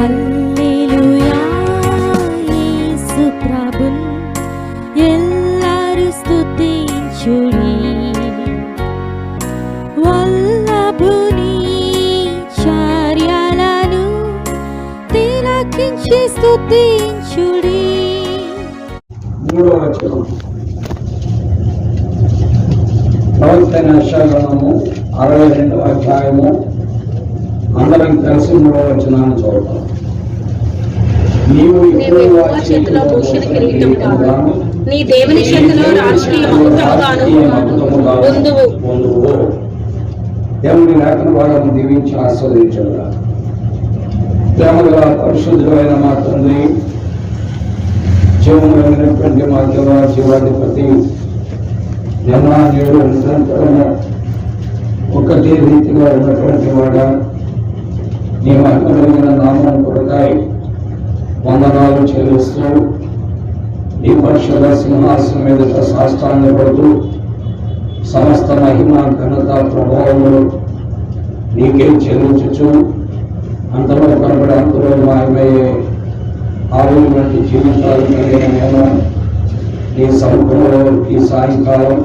హల్లెలూయా యేసు ప్రభున్ ఎల్లరు స్తుతించుడి. వల్లభుని చర్యలను తిలకించి స్తుతించుడి. మూడవ వచనం ప్రవక్తైన యెషయా 62వ అధ్యాయము అందరం కలిసి 3వ వచనాన్ని చూద్దాం. నీవు యెహోవా చేతిలో భూషణ కిరీటముగాను నీ దేవుని చేతిలో రాజకీయ మకుటముగాను పొందువు. దేవుని లేఖన భాగం దీవించి ఆస్వాదించగా. ప్రేమగల పరిశుద్ధుడైన మా తండ్రి, జీవనమైనటువంటి మా జీవాధిపతి, నిన్న నేడు నిరంతరము ఒకటే రీతిగా ఉన్నటువంటి వాడ, నీ మహిమమైన నామం కొరకై వందనాలు చెల్లిస్తూ నీ పరిశుద్ధ సింహాసనం మీద సాష్టాంగపడుతూ సమస్త మహిమ ఘనత ప్రభావములు నీకే చెల్లించుచు అంతలో కనబడి అంతలో మాయమయ్యే ఆవుల వంటి జీవితాలు కలిగిన మేము నీ సముఖంలో ఈ సాయంకాలం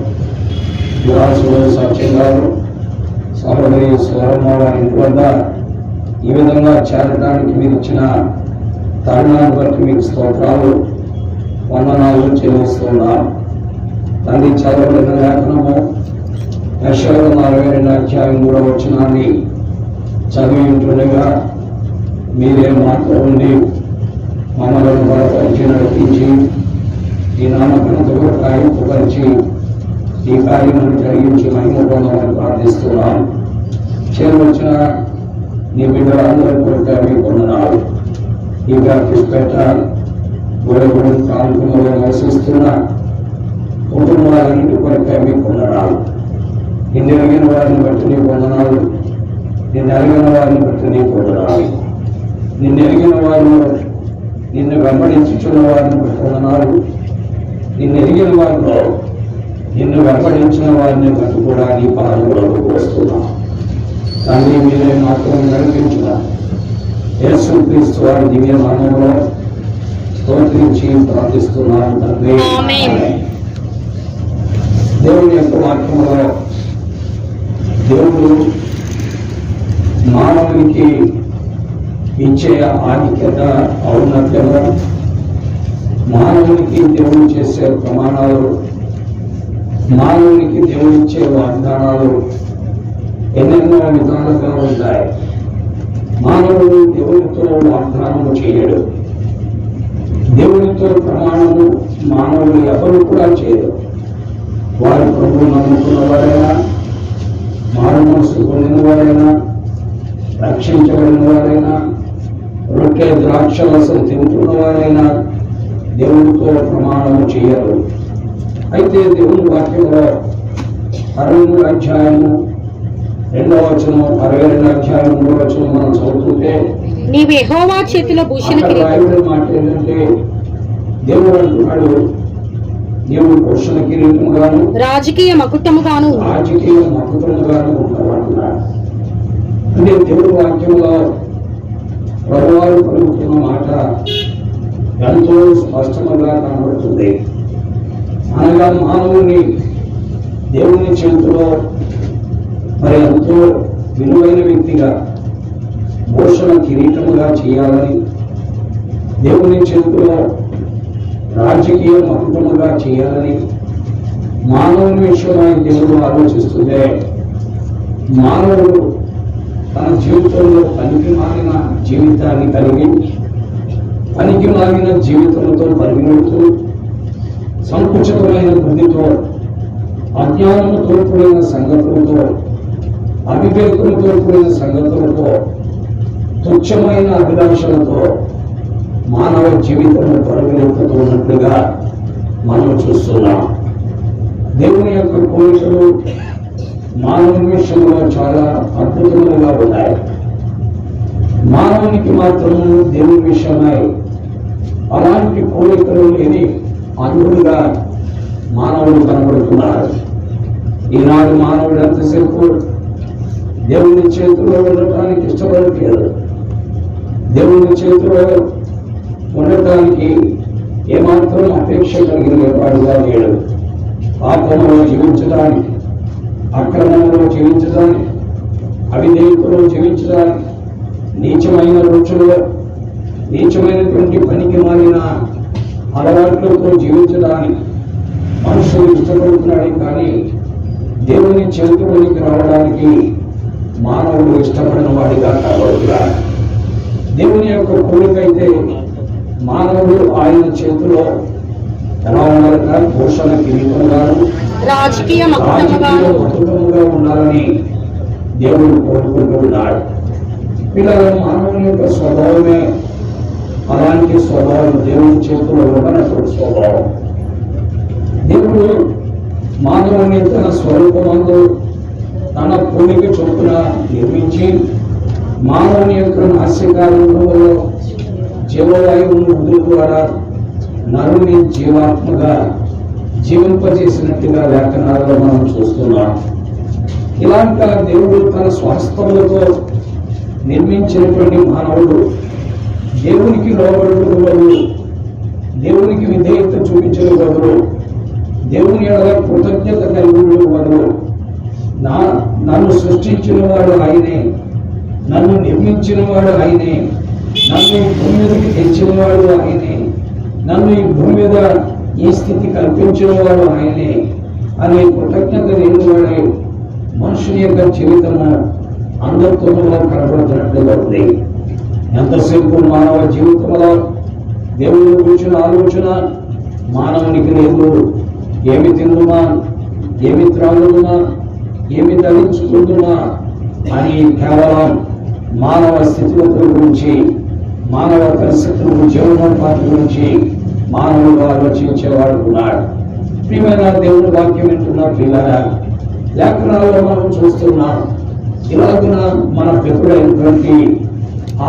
విరాసులు సత్యం గారు సహోదరి స్వరమ్మ ఇంటి వద్ద ఈ విధంగా చేరడానికి మీరు ఇచ్చిన తరుణాన్ని బట్టి మీకు స్తోత్రాలు వందనాలు చెల్లిస్తున్నాం. తండ్రి చదవబడిన లేఖనము యెషయా 42వ అధ్యాయం 3వ వచనాన్ని చదివి ఉంటుండగా మీరే మాతో ఉండి మమ్మల్ని బలపరిచి నడిపించి ఈ నామకరణత కూడా ఆయుపరిచి ఈ కార్యములను జరిగించి మహిమ పొందమని ప్రార్థిస్తున్నాం. చేరవచ్చిన నీ బిడ్డలందరూ కొరక మీకు వందనాలు. ఈ కృష్ణపేట గోడగూడెం ప్రాంతంలో నివసిస్తున్న కుటుంబాలన్నింటి కొరక మీకు వందనాలు. నిన్ను ఎరిగిన వారిని బట్టి నీకు వందనాలు. నిన్ను ఎరిగిన వారిని బట్టి నీకు వందనాలు. నిన్ను ఎరిగిన వారిని నిన్ను వెంబడించుచున్న వారిని బట్టి వందనాలు. నిన్ను ఎరిగిన వారిలో నిన్ను వెంబడించిన వారిని బట్టి కూడా నీ పాదములకు వస్తున్నాం. తండ్రి, మీరే మాత్రం నడిపించిన యేసుక్రీస్తు వారి దివ్య నామములో స్తోత్రించి ప్రార్థిస్తున్నాను తండ్రి. దేవుని యొక్క వాక్యములో దేవుడు మానవునికి ఇచ్చే ఆధిక్యత, ఔన్నత్యము, మానవునికి దేవుడు చేసే ప్రమాణాలు, మానవునికి దేవుడు ఇచ్చే వాగ్దానాలు ఎన్నెన్నో విధాలుగా ఉంటాయి. మానవుడు దేవునితో వాగ్దానము చేయడు. దేవునితో ప్రమాణము మానవుడు ఎవరు కూడా చేయరు. వారి ప్రభువు నమ్ముకున్న వారైనా, మారు మనసు పొందిన వారైనా, రక్షించబడిన వారైనా, రొట్టె ద్రాక్షరసం తింటున్న వారైనా దేవునితో ప్రమాణము చేయరు. అయితే దేవుని వాక్యంలో 63వ అధ్యాయము 2వ వచనం, 62వ అధ్యాయం 3వ వచనం మనం చదువుతుంటే నీవు యెహోవా చేతిలో భూషణ కిరీటం మాట ఏంటంటే దేవుడు అంటున్నాడు, నీవు భూషణ కిరీటముగాను రాజకీయ మకుటముగాను ఉంటాడు. అంటే దేవుడి వాక్యంలో ప్రభువారు పలుకుతున్న మాట ఎంతో స్పష్టంగా కనబడుతుంది. అనగా మానవుని దేవుని చేతిలో మరి ఎంతో విలువైన వ్యక్తిగా భూషణ కిరీటముగా చేయాలని, దేవుని చేతిలో రాజకీయ మకుటముగా చేయాలని మానవుని విషయమై దేవుడు ఆలోచిస్తుంటే, మానవుడు తన జీవితంలో పనికి మారిన జీవితాన్ని కలిగి పనికి మారిన జీవితంతో పరిగెడుతూ సంకుచితమైన బుద్ధితో, అజ్ఞానంతో కూడిన సంగతులతో, అవివేకంతో కూడిన సంగతులతో, తుచ్చమైన అభిలాషలతో మానవ జీవితంలో పరిగెత్తుతున్నట్లుగా మనం చూస్తున్నాం. దేవుని యొక్క కోరికలు మానవుని విషయంలో చాలా అద్భుతములుగా ఉన్నాయి. మానవునికి మాత్రం దేవుని విషయమై అలాంటి కోరికలు లేని అందుడుగా మానవుడు కనబడుతున్నారు. ఈనాడు మానవుడు ఎంతసేపు దేవుని చేతుల్లో ఉండటానికి ఇష్టపడట్లేదు. దేవుని చేతిలో ఉండటానికి ఏమాత్రం అపేక్ష కలిగిన వాడుగా లేడు. పాపంలో జీవించడానికి, అక్రమంలో జీవించడానికి, అవిధేయతలో జీవించడానికి, నీచమైన రుచులో, నీచమైనటువంటి పనికి మారిన అలవాట్లతో జీవించడానికి మనుషులు ఇష్టపడుతున్నాడు. కానీ దేవుని చేతిలోనికి రావడానికి మానవుడు ఇష్టపడిన వాడిగా కాబడుతున్నాడు. దేవుని యొక్క కోరికైతే మానవుడు ఆయన చేతిలో ఎలా ఉండాలట? పోషణ కిరీటంగాను, రాజకీయ మకుటముగా ఉండాలని దేవుడు కోరుకుంటూ ఉన్నాడు. పిల్లలు, మానవుని యొక్క స్వభావమే అలాంటి స్వభావం. దేవుని చేతిలో ఉండనటువంటి స్వభావం. దేవుడు మానవుని తన స్వరూపమందు తన పోలిక చొప్పున నిర్మించి మానవుని యొక్క నాస్యకాలంలో జీవవాయువును వదులు ద్వారా నరుని జీవాత్మగా జీవింపజేసినట్టుగా లేఖనాల్లో మనం చూస్తున్నాం. ఇలాంటి దేవుడు తన స్వహస్తములతో నిర్మించినటువంటి మానవుడు దేవునికి లోబడుటకు బదులు, దేవునికి విధేయత చూపించిన బదులు, దేవుని ఎడల కృతజ్ఞత కలిగి బదులు, నన్ను సృష్టించిన వాడు ఆయనే, నన్ను నిర్మించిన వాడు ఆయనే, నన్ను ఈ భూమి మీదకి తెచ్చిన వాడు ఆయనే, నన్ను ఈ భూమి మీద ఈ స్థితి కల్పించిన వాడు ఆయనే అనే కృతజ్ఞత లేని వాడే మనుషుని యొక్క జీవితము అందత్వంలో కనబడుతున్నట్లుగా ఉంది. ఎంతసేపు మానవ జీవితంలో దేవుని గురించిన ఆలోచన మానవునికి లేదు. ఏమి తిందుమా, ఏమి త్రాగుదుమా, ఏమి ధరించుకుంటున్నా అని కేవలం మానవ స్థితిగతుల గురించి, మానవ పరిస్థితులకు, జీవనోపాధి గురించి మానవుడు ఆలోచించేవాడు ఉన్నాడు. ప్రియమైన దేవుని వాక్యం వింటున్న పిల్లల లేఖనాల్లో మనం చూస్తున్నాం. ఇలాగున మన పితరుడైనటువంటి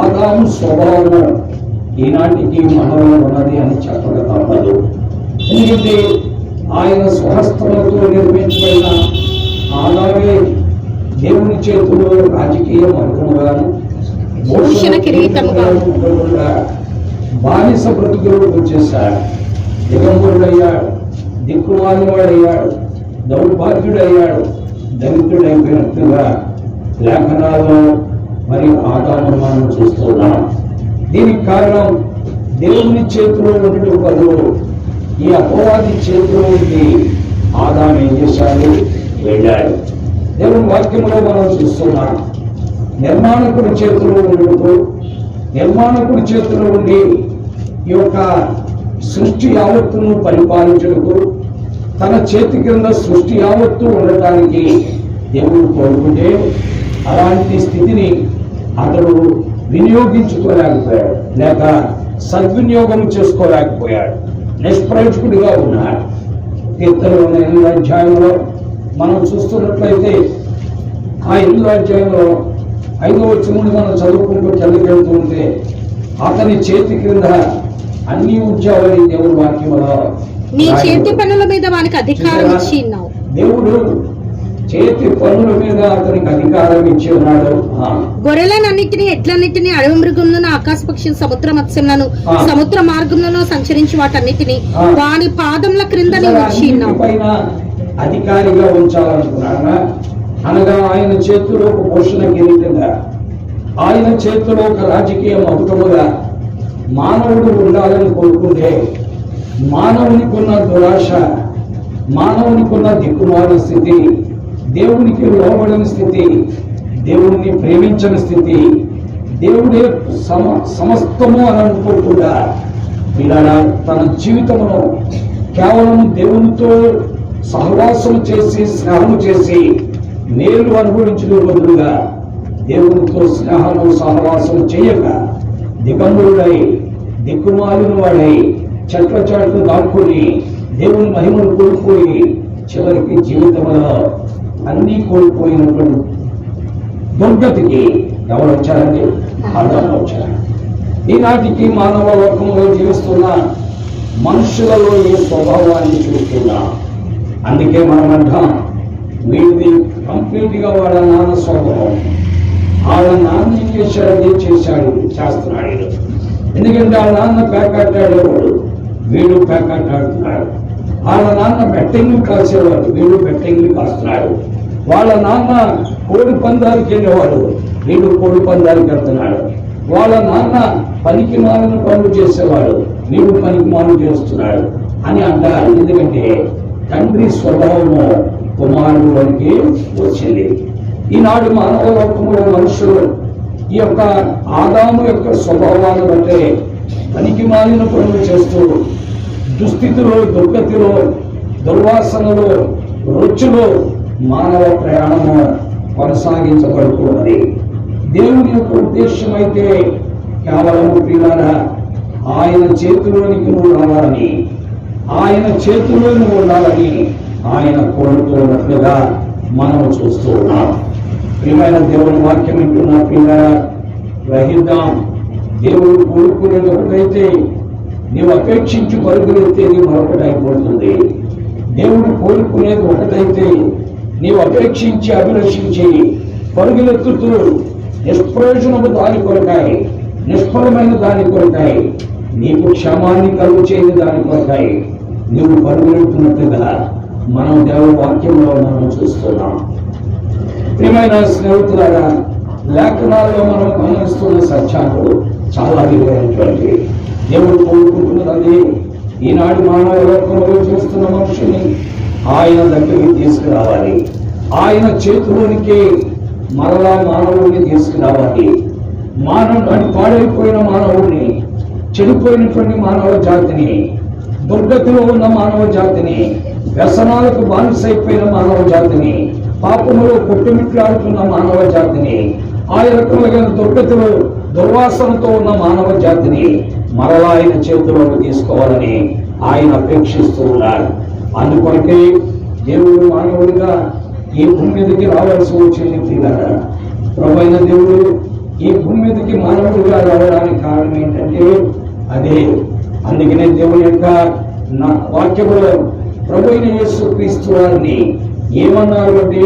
ఆదాము స్వభావము ఈనాటికి మనలో ఉన్నది అని చెప్పక తప్పదు. ఎందుకంటే ఆయన స్వహస్తములతో నిర్మించబడిన ఆదామే దేవుని చేతుల్లో రాజకీయ మార్గముగాను, భూషణ కిరీటముగాను బానిస బ్రతుకులు వచ్చేశాడు. దిగంబరుడయ్యాడు, దిక్కుమాలినవాడయ్యాడు, దౌర్భాగ్యుడయ్యాడు, దరిద్రుడైపోయినట్టుగా లేఖనాల్లో మరి ఆదాము మనం చూస్తున్నాం. దీనికి కారణం దేవుని చేతిలో ఉండటం బదులు ఈ అపవాది చేతిలో ఉండి ఆదాము ఏం చేశాడు? వెళ్ళాడు. దేవుని వాక్యంలో మనం చూస్తున్నాం. నిర్మాణకుడి చేతిలో ఉండటం, నిర్మాణకుడి చేతిలో ఉండి ఈ యొక్క సృష్టి యావత్తును పరిపాలించడకు, తన చేతి కింద సృష్టి యావత్తు ఉండటానికి దేవుడు కోరుకుంటే అలాంటి స్థితిని అతడు వినియోగించుకోలేకపోయాడు, లేక సద్వినియోగం చేసుకోలేకపోయాడు. నిష్ప్రయోజకుడిగా ఉన్నాడు. కీర్తనలో 8వ అధ్యాయంలో మనం చూస్తున్నట్లయితే ఆ 8వ అధ్యాయంలో 5వ వచనం మనం చదువుకుంటూ చదివికెళ్తూ ఉంటే అతని చేతి క్రింద అన్ని ఉద్యోగాలు దేవుడు వాక్యంలో నీ చేతి పనుల మీద వానికి అధికారం ఇచ్చి ఉన్నావు. దేవుడు చేతి పనుల మీద అతనికి అధికారం ఇచ్చి ఉన్నాడు. గొర్రెలన్నింటినీ, ఎట్లన్నింటినీ, అడవి మృగములను, ఆకాశ పక్షులను, సముద్ర మత్స్యములను, సముద్ర మార్గములను సంచరించి వాటన్నిటిని వాని పాదముల క్రింద ఉంచి ఉన్నావు. పైన అధికారిగా ఉంచాలనుకున్నాడా? అనగా ఆయన చేతిలో ఒక పోషణ కిరీటంగా, ఆయన చేతిలో ఒక రాజకీయ మకుటముగా మానవుడు ఉండాలని కోరుకుంటే మానవునికున్న దురాశ, మానవునికున్న దిక్కుమాలిన స్థితి, దేవునికి లోబడని స్థితి, దేవుణ్ణి ప్రేమించని స్థితి, దేవుడే సమస్తము అని అనుకోకుండా ఇలా తన జీవితమును కేవలం దేవునితో సహవాసం చేసి, స్నేహము చేసి మేలు అనుభవించడం బదులుగా దేవునితో స్నేహము సహవాసం చేయక దిగంబరుడై, దిక్కుమాలిన వాడై, చెట్ల చాట్లు దాక్కుని దేవుని మహిమను కోల్పోయి చివరికి జీవితంలో అన్నీ కోల్పోయినప్పుడు దుర్గతికి ఎవరు వచ్చారండి? ఆదాము వచ్చారు. ఈనాటికి మానవ లోకంలో జీవిస్తున్న మనుషులలో ఈ స్వభావాన్ని చూస్తున్నాం. అందుకే మనం అంటాం, వీడిది కంప్లీట్ గా వాడ నాన్న స్వభావం, వాళ్ళ నాన్న ఏం చేశాడు, అదే చేస్తున్నాడు. ఎందుకంటే వాళ్ళ నాన్న పేకాటాడేవాడు, వీడు పేకాటాడుతున్నాడు. వాళ్ళ నాన్న బెట్టింగ్లు కాసేవాడు, వీడు బెట్టింగ్లు కాస్తున్నాడు. వాళ్ళ నాన్న కోడి పందాలకు వెళ్ళేవాడు, వీడు కోడి పందాలకు వెళ్తున్నాడు. వాళ్ళ నాన్న పనికి మాలిన పనులు చేసేవాడు, వీడు పనికి మాలు చేస్తున్నాడు అని అంటారు. ఎందుకంటే తండ్రి స్వభావము కుమారుడికి వచ్చింది. ఈనాడు మానవ లోకములో మనుషులు ఈ యొక్క ఆదాము యొక్క స్వభావాన్ని బట్టే పనికి మాలిన పనులు చేస్తూ దుస్థితిలో, దుర్గతిలో, దుర్వాసనలో, రుచులో మానవ ప్రయాణము కొనసాగించబడుతున్నది. దేవుని యొక్క ఉద్దేశం అయితే కేవలం ప్రియులారా ఆయన చేతిలోనికి నువ్వు రావాలని, ఆయన చేతిలో నువ్వు ఉండాలని ఆయన కోరుతున్నట్లుగా మనం చూస్తూ ఉన్నాం. ప్రియమైన దేవుని వాక్యం వింటున్న ప్రియులారా గ్రహిద్దాం. దేవుడు కోరుకునేది ఒకటైతే నీవు అపేక్షించి పరుగులెత్తేది మరొకటి అయిపోతుంది. దేవుడు కోరుకునేది ఒకటైతే నీవు అపేక్షించి అభిలషించి పరుగులెత్తుతూ నిష్ప్రయోజనము దాని కొరకాయి, నిష్ఫలమైన దాని కొరకాయి, నీకు క్షమాన్ని కలుగు చేయని దాని కొరకాయి నువ్వు పరుగులెత్తున్నట్టుగా మనం దేవుని వాక్యంలో మనం చూస్తున్నాం. ప్రియమైన స్నేహితులారా, లేఖనాల్లో మనం గమనిస్తున్న సత్యాలు చాలా విలువైనటువంటి. దేవుడు కోరుకుంటున్నది ఈనాడు మానవ లోకంలో చూస్తున్న మనుషుని ఆయన దగ్గరికి తీసుకురావాలి, ఆయన చేతిలోనికి మరలా మానవుడిని తీసుకురావాలి. మానవుడు పాడైపోయిన మానవుడిని, చెడిపోయినటువంటి మానవ జాతిని, దుర్గతిలో ఉన్న మానవ జాతిని, వ్యసనాలకు బానిసైపోయిన మానవ జాతిని, పాపములో కొట్టుమిట్లాడుతున్న మానవ జాతిని, ఆ రకమైన దుర్గతిలో దుర్వాసనతో ఉన్న మానవ జాతిని మరలా ఆయన చేతిలోకి తీసుకోవాలని ఆయన అపేక్షిస్తూ ఉన్నారు. అందుకొరకే దేవుడు మానవుడిగా ఈ భూమి మీదకి రావాల్సి వచ్చింది. తీరారా ప్రభువైన దేవుడు ఈ భూమి మీదకి మానవుడిగా రావడానికి కారణం ఏంటంటే అదే. అందుకనే దేవుని యొక్క వాక్యంలో ప్రభువైన యేసుక్రీస్తు వారిని ఏమన్నారు అంటే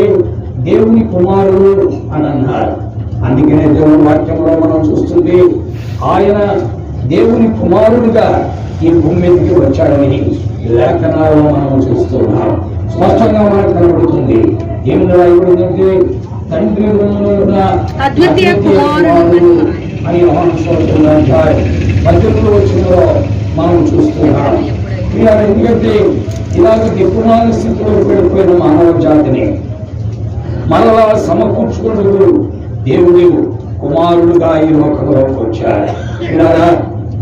దేవుని కుమారుడు అని అన్నారు. అందుకనే దేవుని వాక్యంలో మనం చూస్తుంటే ఆయన దేవుని కుమారుడిగా ఈ భూమి మీదకి వచ్చాడని లేఖనాల్లో మనం చూస్తున్నాం. స్పష్టంగా మనకు కనబడుతుంది. ఏమి రాయబడిందంటే తండ్రి అద్వితీయ కుమారుడు అని మధ్యలో వచ్చినలో మనం చూస్తున్నాం. ఎందుకంటే ఇలాగ దిక్కుమాల స్థితిలో పడిపోయిన మానవ జాతిని మరలా సమకూర్చుకుంటూ దేవుడు కుమారుడుగా ఈ లోకంలోకి వచ్చాడు. ఇలా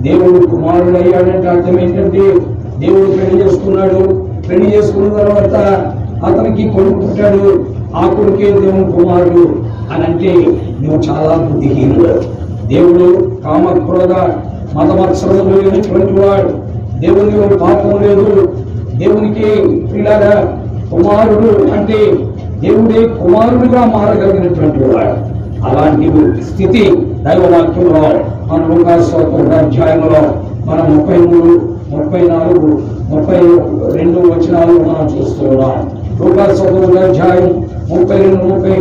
దేవుడు కుమారుడు అయ్యాడంటే అర్థం ఏంటంటే దేవుడు పెళ్లి చేసుకున్నాడు. పెళ్లి చేసుకున్న తర్వాత అతనికి కొడుకు పుట్టాడు. ఆ కొడుకే దేవుని కుమారుడు అని అంటే నువ్వు చాలా బుద్ధిహీనుడు. దేవుడు కామ క్రోధ మతమత్సరము లేనటువంటి వాడు. దేవునిలో పాపం లేదు. దేవునికి ఇలాగా కుమారుడు అంటే దేవుడే కుమారుడిగా మారగలిగినటువంటి వాడు. అలాంటి స్థితి దైవవాక్యంలో మన లూకాసు అధ్యాయంలో మనం 33, 34, 32 వచనాలు మనం చూస్తున్నాం. లూకాసు అధ్యాయం 32, 30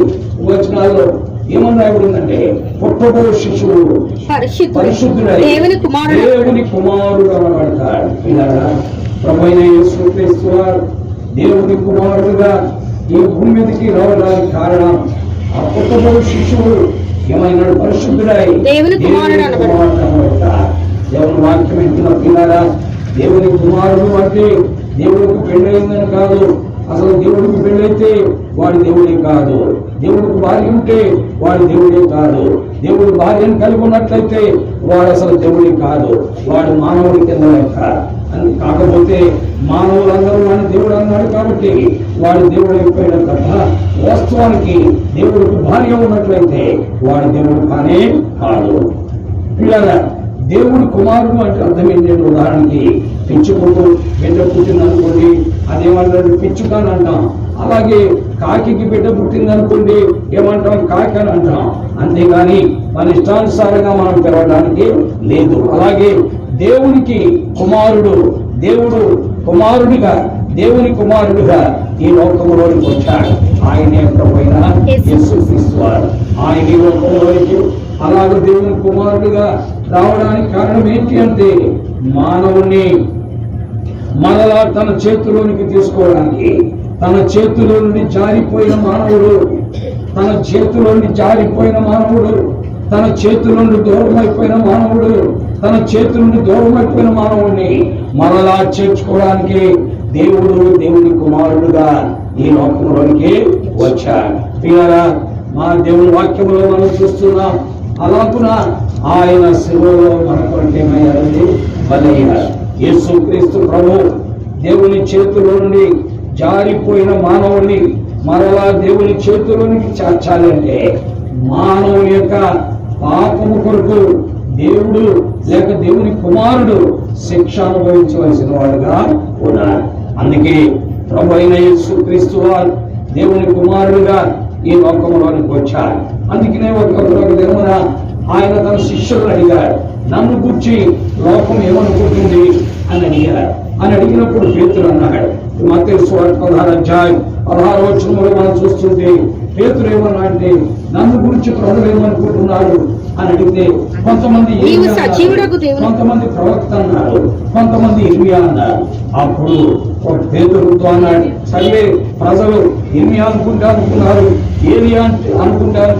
వచనాల్లో ఏమన్నా ఉందంటే పుట్టబో శిశువు పరిశుద్ధుడై దేవుని కుమారుడు అనబడతాడు. ఇలా ప్రభువైన యేసుక్రీస్తు వారు దేవుని కుమారుడుగా ఈ భూమి మీదకి రావడానికి కారణం ఆ పుట్టబో శిశువు ఏమైనాడు పరిశుద్ధుడై దేవుని కుమారుడు అనబడతాడు. దేవుని వాక్యం వింటున్న పిల్లరా, దేవుని కుమారుడు అంటే దేవుడికి పెళ్ళయిందని కాదు. అసలు దేవుడికి పెళ్ళైతే వాడి దేవుడే కాదు. దేవుడికి భార్య ఉంటే వాడి దేవుడే కాదు. దేవుడు భార్యను కలిగి ఉన్నట్లయితే వాడు అసలు దేవుడే కాదు. వాడు మానవుడి కింద లెక్క. కాకపోతే మానవులందరూ వాడిని దేవుడు అన్నాడు కాబట్టి వాడి దేవుడు అయిపోయిన తప్ప వాస్తవానికి దేవుడికి భార్య ఉన్నట్లయితే వాడి దేవుడు కానే కాదు. పిల్లరా, దేవుడి కుమారుడు అంటే అర్థం ఏంటంటే ఉదాహరణకి పిచ్చుకుంటూ బిడ్డ పుట్టిందనుకోండి అదేమంటారు పిచ్చుక అని అంటాం. అలాగే కాకి బిడ్డ పుట్టిందనుకోండి ఏమంటాం కాకి అని అంటాం. అంతేగాని మన ఇష్టానుసారంగా మనం పిలవడానికి లేదు. అలాగే దేవునికి కుమారుడు, దేవుడు కుమారుడిగా దేవుని కుమారుడిగా ఈ లోకంలోకి వచ్చాడు. ఆయన యొక్క పోయిన యేసుక్రీస్తు వారు. ఆయన ఈ లోకంలోనికి అలాగే దేవుని కుమారుడుగా రావడానికి కారణం ఏంటి అంటే మానవుణ్ణి మనలా తన చేతిలోనికి తీసుకోవడానికి. తన చేతిలో నుండి జారిపోయిన మానవుడు, తన చేతిలో నుండి జారిపోయిన మానవుడు, తన చేతుల నుండి దూరం అయిపోయిన మానవుడు, తన చేతుల నుండి దూరం అయిపోయిన మానవుడిని మనలా చేర్చుకోవడానికి దేవుడు దేవుని కుమారుడుగా ఈ లోకంలోనికి వచ్చాడు. పిల్లరా, మా దేవుని వాక్యంలో మనం చూస్తున్నాం. అలాగున ఆయన శిలువలో మన కొరకు ఏమయ్యారండి? బలయ్యారు. యేసుక్రీస్తు ప్రభు దేవుని చేతిలో నుండి జారిపోయిన మానవుని మరలా దేవుని చేతిలోనికి చేర్చాలంటే మానవుని యొక్క పాపము కొరకు దేవుడు లేక దేవుని కుమారుడు శిక్ష అనుభవించవలసిన వాడుగా ఉన్నారు. అందుకే ప్రభు అయిన యేసుక్రీస్తు వారు దేవుని కుమారుడుగా ఈ లోకంలోనికి వచ్చారు. అందుకనే ఒక దినమున ఆయన తన శిష్యులను అడిగాడు, నన్ను గురించి లోకం ఏమనుకుంటుంది అని అడిగారు. అని అడిగినప్పుడు పేతురు అన్నాడు, మత్తయి సువార్త 16వ అధ్యాయం 16వ వచనంలో మనం చూస్తుంటే పేతురు ఏమన్నా అంటే నన్ను గురించి ప్రజలు ఏమనుకుంటున్నారు అని అడిగితే కొంతమంది కొంతమంది ప్రవక్త అన్నారు, కొంతమంది ఇర్మియా అన్నారు. అప్పుడు ఒక పేతురుతో అన్నాడు, సరే ప్రజలు ఇర్మియా అనుకున్నారు, ఏలియా అనుకున్నారు,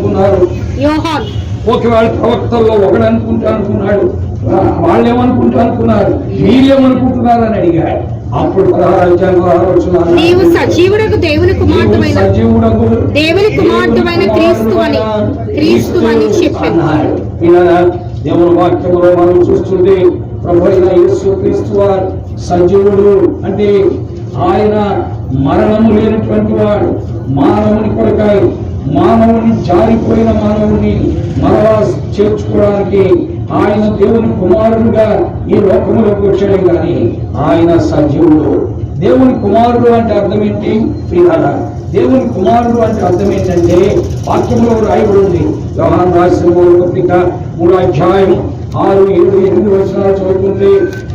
ఒకవేళ ప్రవక్తల్లో ఒకడు అనుకున్నాడు, వాళ్ళేమనుకుంటున్నారు, మీరేమనుకుంటున్నారు అని అడిగాడు. అప్పుడు 16వ అధ్యాయం 16వ వచనం, నీవు సజీవుడకు దేవుని కుమారుడైన క్రీస్తు అని చెప్పాడు. ఇలా దేవుని వాక్యంలో మనం చూస్తుంటే ప్రభు అయిన యేసుక్రీస్తు వారు సజీవుడు అంటే ఆయన మరణము లేనటువంటి వాడు. మానవుని కొరకై మానవుని జారిపోయిన మానవుని మరలా చేర్చుకోవడానికి ఆయన దేవుని కుమారుడుగా ఈ లోకములోకి వచ్చాడు. కానీ ఆయన సజీవుడు. దేవుని కుమారుడు అంటే అర్థం ఏంటి? ప్రియులారా, దేవుని కుమారుడు అంటే అర్థం ఏంటంటే వాక్యంలో రాయబడి ఉంది. యోహాను రాసిన పత్రిక 3వ అధ్యాయం 6, 7, 8 వచనాలు చదువుకుంటే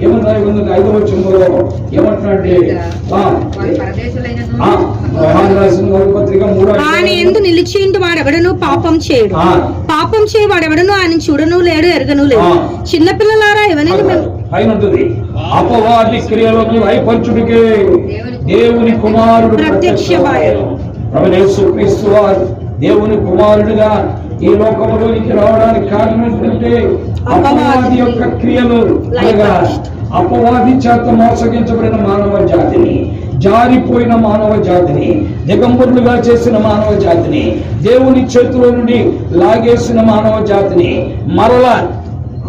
ఏమన్నా 5వ వచనంలో ఏమంటున్నాడంటే ఆయన యందు నిలిచిండు వాడెవడను పాపం చేయడు, పాపం చేయవాడెవడను ఆయన చూడను లేడు, ఎరగను లేదు. చిన్నపిల్లలారా ఎవరైనా అపవాది క్రియలకు భయపరచుడికే దేవుని కుమారుడు ప్రత్యక్షమయ్యాడు. యేసుక్రీస్తు వారు దేవుని కుమారుడుగా ఈ లోకంలోనికి రావడానికి కారణం ఏంటంటే అపవాది యొక్క క్రియలు అనగా అపవాది చేత మోసగించబడిన మానవ జాతిని, జారిపోయిన మానవ జాతిని, దిగంబరులుగా చేసిన మానవ జాతిని, దేవుని చేతిలో నుండి లాగేసిన మానవ జాతిని మరలా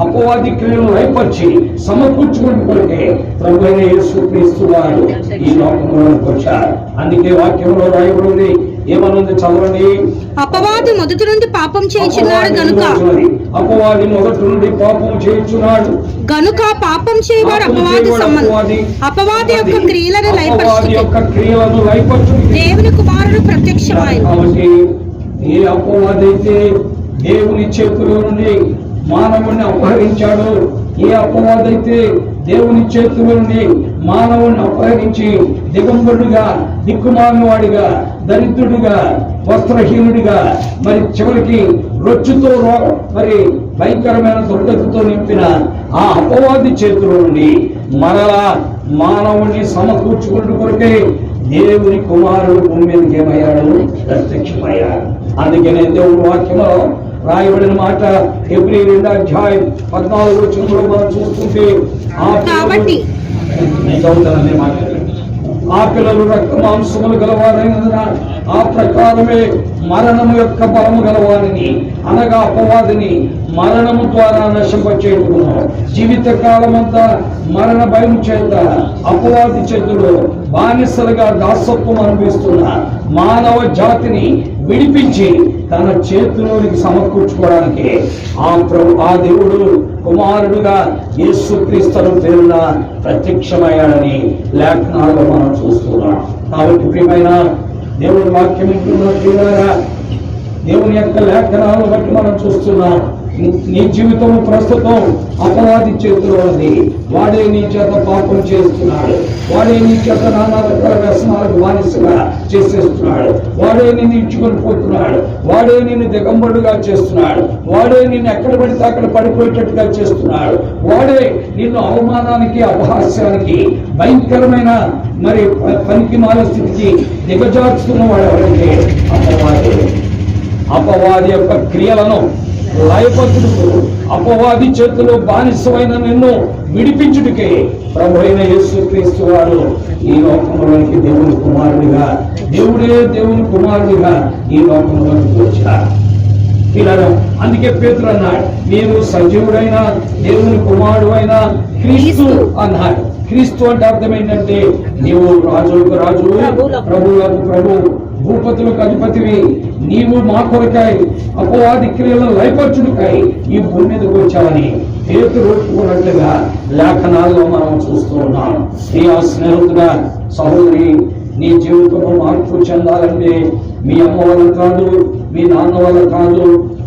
అపవాది క్రియలు వైపరిచి సమకూర్చుకుని కొరకే ప్రభు అయిన యేసుక్రీస్తు వారు ఈ లోకంలోకి వచ్చారు. అందుకే వాక్యంలో రాయబడింది, ఏమనుంది చదవండి. అపవాది మొదటి నుండి పాపం చేయుచున్నాడు గనుక, అపవాది మొదటి నుండి పాపం చేయుచున్నాడు గనుక పాపం చేయవాడు అపవాది యొక్క క్రియలను లయపరచు దేవుని కుమారుడు ప్రత్యక్షమైంది. కాబట్టి ఏ అపవాది అయితే దేవుని చేతిలో నుండి మానవుణ్ణి అపహరించాడు, ఏ అపవాదైతే దేవుని చేతిలో నుండి మానవుని అపహరించి దిగంబరుడుగా, దిక్కుమాలిన వాడిగా, దరిద్రుడిగా, వస్త్రహీనుడిగా, మరి చివరికి రొచ్చుతో మరి భయంకరమైన దుర్గతితో నింపిన ఆ అపవాది చేతిలో నుండి మరలా మానవుణ్ణి సమకూర్చుకున్న కొరకే దేవుని కుమారుడు భూమి మీదకి ఏమయ్యాడు? ప్రత్యక్షమయ్యాడు. అందుకనే దేవుని వాక్యంలో రాయబడిన మాట హెబ్రీ 2వ అధ్యాయం 14వ వచనంలో మనం చూస్తుంటే ఆ పిల్లలు రక్త మాంసములు గలవారైనందున ఆ ప్రకారమే మరణము యొక్క బలము గలవారిని అనగా అపవాదిని మరణము ద్వారా నశింపచేయుదును. జీవిత కాలమంతా మరణ భయం చేత అపవాది చేతిలో బానిసలుగా దాసత్వం అనుభవిస్తున్న మానవ జాతిని విడిపించి తన చేతిలోనికి సమకూర్చుకోవడానికి ఆ దేవుడు కుమారుడుగా యేసుక్రీస్తు పేరున ప్రత్యక్షమయ్యాడని లేఖనాల్లో మనం చూస్తున్నాం. కాబట్టి ప్రియమైన దేవుని వాక్యం వింటున్న ప్రియులారా, దేవుని యొక్క లేఖనాలను బట్టి మనం చూస్తున్నాం. నీ జీవితం ప్రస్తుతం అపవాది చేతిలో ఉంది. వాడే నీ చేత పాపం చేస్తున్నాడు. వాడే నీ చేత నానా రకాల వ్యసనాలకు బానిసగా చేసేస్తున్నాడు. వాడే నిన్ను ఇచ్చుకొని పోతున్నాడు. వాడే నిన్ను దిగంబరుడుగా చేస్తున్నాడు. వాడే నిన్ను ఎక్కడ పడితే అక్కడ పడిపోయేటట్టుగా చేస్తున్నాడు. వాడే నిన్ను అవమానానికి, అపహాస్యానికి, భయంకరమైన మరి పనికి మాల స్థితికి దిగజార్చుతున్న వాడు ఎవరంటే అపవాది. అపవాది యొక్క క్రియలను లయపతుడుకు, అపవాది చేతిలో బానిసమైన నిన్ను విడిపించుటకే ప్రభు అయిన యేసుక్రీస్తు వారు ఈ లోకంలోనికి దేవుని కుమారుడిగా, దేవుని కుమారుడిగా ఈ లోకంలోనికి వచ్చారు. పిల్లలు, అందుకే పేతురు అన్నాడు, మీరు సజీవుడైన దేవుని కుమారుడు అయిన క్రీస్తు అన్నాడు. క్రీస్తు అంటే అర్థం ఏంటంటే నీవు రాజులకు రాజు, ప్రభువులకు ప్రభు, భూపతులకు అధిపతివి. నీవు మా కొరకై అపవాది క్రియలను లయపరచుడుకై ఈ భూమి మీదకు వచ్చావని పేతురు ఒప్పుకున్నట్లుగా లేఖనాల్లో మనం చూస్తూ ఉన్నాం. ప్రియ స్నేహితుడా, సహోదరి, నీ జీవితంలో మార్పు చెందాలంటే మీ అమ్మ వల్ల కాదు, మీ నాన్న వల్ల కాదు,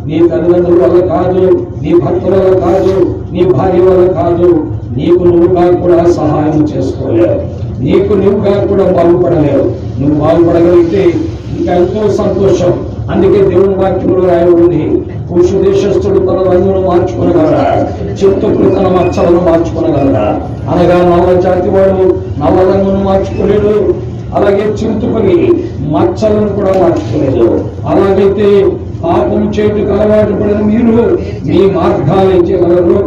నీ తల్లిదండ్రుల వల్ల కాదు, నీ భర్త వల్ల కాదు, నీ భార్య వల్ల కాదు. నీకు నువ్వుగా కూడా సహాయం చేసుకోలేవు. నీకు నువ్వుగా కూడా బాగుపడలేవు. నువ్వు బాగుపడగలిగితే ఇంకా ఎంతో సంతోషం. అందుకే దేవుని వాక్యంలో రాయబడింది, పురుష దేశస్థుడు తన రంగును మార్చుకోగలరా, చిత్తపుడు తన మచ్చలను మార్చుకోగలరా. అనగా నల్ల జాతి వాడు నల్ల రంగును మార్చుకోలేడు, అలాగే చింతపల్లి మచ్చలను కూడా మార్చుకోలేదు. అలాగైతే పాపం చేయుటకు అలవాటు పడిన మీరు మీ మార్గాలు ఏం చేయగలరు?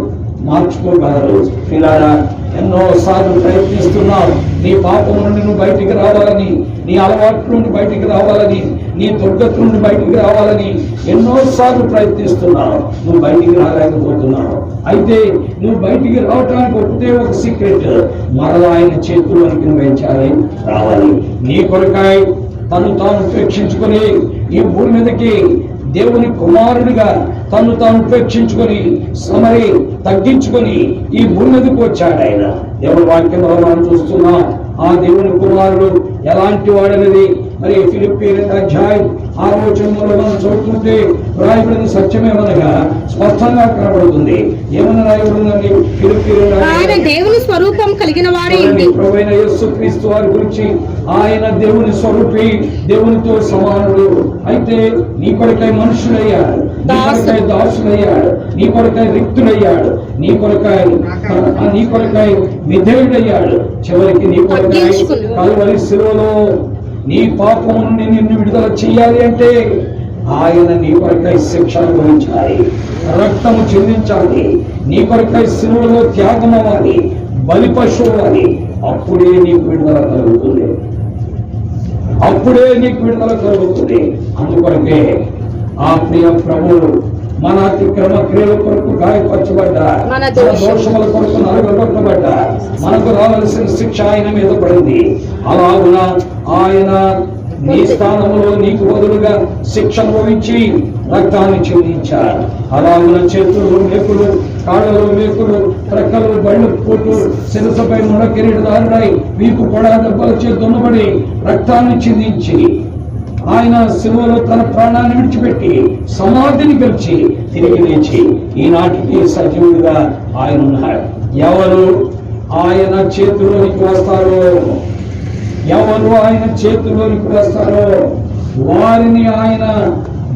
మార్చుకోగలరు. పిల్లారా, ఎన్నోసార్లు ప్రయత్నిస్తున్నావు నీ పాపం నుండి నువ్వు బయటికి రావాలని, నీ అలవాటు నుండి బయటికి రావాలని, నీ దుర్గతి నుండి బయటికి రావాలని ఎన్నోసార్లు ప్రయత్నిస్తున్నావు. నువ్వు బయటికి రాలేకపోతున్నావు. అయితే నువ్వు బయటికి రావటానికి ఒకటే ఒక సీక్రెట్, మరలా ఆయన చేతుల్లోనికి నువ్వేం చేయాలి? రావాలి. నీ కొరకాయ తను తాను ఉపేక్షించుకొని ఈ భూమి మీదకి దేవుని కుమారుడిగా తను తాను ఉపేక్షించుకొని సమరి తగ్గించుకొని ఈ భూమి మీదకి వచ్చాడు ఆయన. దేవుని వాక్యంలో మనం చూస్తున్నాం ఆ దేవుని కుమారుడు ఎలాంటి వాడనేది మరి ఫిలిప్పీ 2:6 మనం చూస్తుంటే రాయబడిన సత్యమేమనగా స్పష్టంగా కనబడుతుంది. ఏమన్నా రాయబడిందండి? ఫిలిప్పీ 2 దేవుని స్వరూపం కలిగిన వాడే ప్రభువైన యేసుక్రీస్తు వారి గురించి, ఆయన దేవుని స్వరూపి, దేవునితో సమానుడు. అయితే నీ కొరకై మనుషులయ్యాడు, నీ కొరకై దాసులయ్యాడు, నీ కొరకై రిక్తులయ్యాడు, నీ కొరకై విధేయుడయ్యాడు. చివరికి నీ కొరకై కల్వరి శిలువలో నీ పాపం నుండి నిన్ను విడుదల చెయ్యాలి అంటే ఆయన నీ కొరకై శిక్ష అనుభవించాలి, రక్తము చెందించాలి, నీ కొరకై శిలువలో త్యాగం అవ్వాలి, బలి పశువు అవ్వాలి. అప్పుడే నీకు విడుదల కలుగుతుంది. అందుకొరకే ఆ ప్రియ ప్రభువు మన అతిక్రమ క్రియల కొరకు గాయపరచబడ్డా, మన దోషముల కొరకు నలగొట్టబడ్డా, మనకు రావాల్సిన శిక్ష ఆయన మీద పడింది. అలాగున ఆయన నీ స్థానంలో నీకు బదులుగా శిక్ష అనుభవించి రక్తాన్ని చెల్లించారు. అలాగున చేతులు మేకులు, కాళ్ళలో మేకులు, రెక్కలు బళ్ళు పోటు, శిరసపై ముడ కిరీటదారుడై వీపు పొడ దెబ్బలచే దున్నబడి రక్తాన్ని చిందించి ఆయన శిలువలో తన ప్రాణాన్ని విడిచిపెట్టి సమాధిని గెలిచి తిరిగి లేచి ఈనాటికి సజీవుడిగా ఆయన ఉన్నాడు. ఎవరు ఆయన చేతిలోనికి వస్తారో, వారిని ఆయన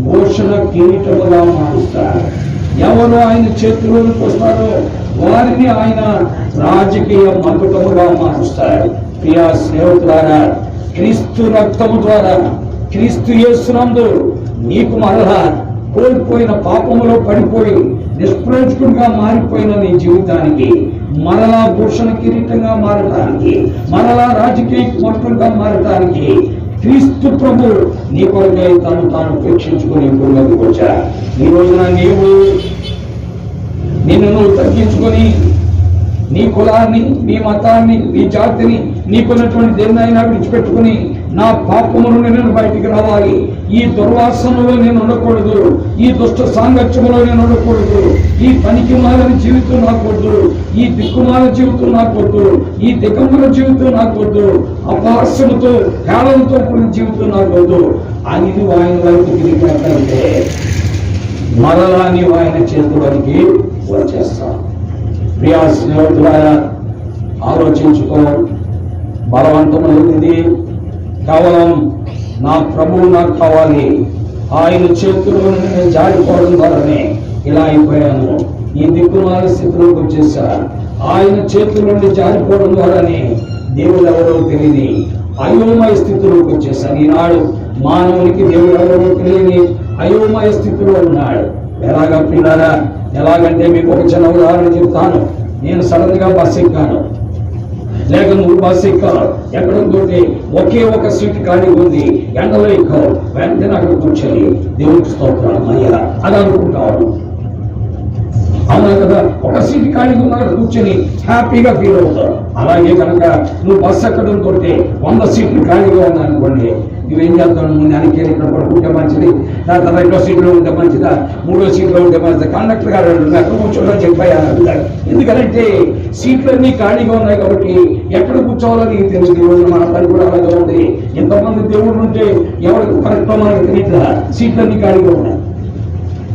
భూషణ కిరీటముగా మారుస్తారు. ఎవరు ఆయన చేతిలోనికి వస్తారో వారిని ఆయన రాజకీయ మకుటముగా మారుస్తారు. ప్రియ స్నేహితులారా, క్రీస్తు రక్తము ద్వారా, క్రీస్తు యేసునందు నీకు మరలా కోల్పోయిన పాపములో పడిపోయి నిష్ప్రయోజకుడిగా మారిపోయిన నీ జీవితానికి మరలా భూషణ కిరీటంగా మారటానికి, మరలా రాజకీయ మకుటంగా మారటానికి క్రీస్తు ప్రభు నీ కొరకై తను తాను ఉపేక్షించుకొని భూమికి వచ్చా. ఈ రోజున నిన్ను తగ్గించుకొని నీ కులాన్ని, నీ మతాన్ని, నీ జాతిని, నీకున్నటువంటి దేన్నైనా విడిచిపెట్టుకుని నా పాపము నుండి నేను బయటికి రావాలి, ఈ దుర్వాసనలో నేను ఉండకూడదు, ఈ దుష్ట సాంగత్యములో నేను ఉండకూడదు, ఈ పనికి మాలని జీవితం నాకొద్దు, ఈ దిక్కుమాల జీవితం నాకొద్దు, ఈ దిగంబర జీవితం నాకొద్దు, అపహాస్యముతో హేళనతో కూడిన జీవితం నాకొద్దు అని నువ్వు ఆయన వైపు తిరిగినట్లయితే మరలా నీవు ఆయన చేతిలోనికి వచ్చేస్తావు. ప్రియా స్నేహితులారా, ఆలోచించుకో. బలవంతమైనది కేవలం నా ప్రభువు నాకు కావాలి, ఆయన చేతిలో నేను జారిపోవడం ద్వారానే ఇలా అయిపోయాను, ఈ దిక్కుమాల స్థితిలోకి వచ్చేసా. ఆయన చేతుల నుండి జారిపోవడం ద్వారానే దేవుడు ఎవరో తెలియని అయోమయ స్థితిలోకి వచ్చేసాను. ఈనాడు మానవునికి దేవుడు ఎవరో తెలియని అయోమయ స్థితిలో ఉన్నాడు. ఎలాగా పిల్లారా? ఎలాగంటే మీకు ఒక చిన్న ఉదాహరణ చెప్తాను. నేను సడన్ గా బస్సు ఎక్కాను, లేక నువ్వు బస్సు ఎక్కావు, ఎక్కడంతో ఒకే ఒక సీట్ ఖాళీ ఉంది, ఎండలో ఎక్కావు, వెంటనే అక్కడ కూర్చొని దేవుడికి స్తోత్రం అయ్యా అని అనుకుంటావు. అవునా కదా? ఒక సీట్ ఖాళీగా ఉన్న కూర్చొని హ్యాపీగా ఫీల్ అవుతావు. అలాగే కనుక నువ్వు బస్సు ఎక్కడంతో 100 సీట్లు ఖాళీగా ఉన్నాయనుకోండి, నువ్వేం చేస్తావు? ముందు వెనక్కి ఇక్కడ పడుకుంటే మంచిది, దాని తర్వాత 2వ సీట్లో ఉంటే మంచిదా, 3వ సీట్లో ఉంటే మంచిదా, కండక్టర్ గారు ఎక్కడ కూర్చోవాలని చెప్పాయని అంటారు. ఎందుకంటే సీట్లన్నీ ఖాళీగా ఉన్నాయి కాబట్టి ఎక్కడ కూర్చోవాలో నీకు తెలుసు. ఈరోజు మన పని కూడా అలాగే ఉంది. ఎంతమంది దేవుళ్ళు ఉంటే ఎవరికి కరెక్టో మనకు తెలియట్లా, సీట్లన్నీ ఖాళీగా ఉన్నాయి.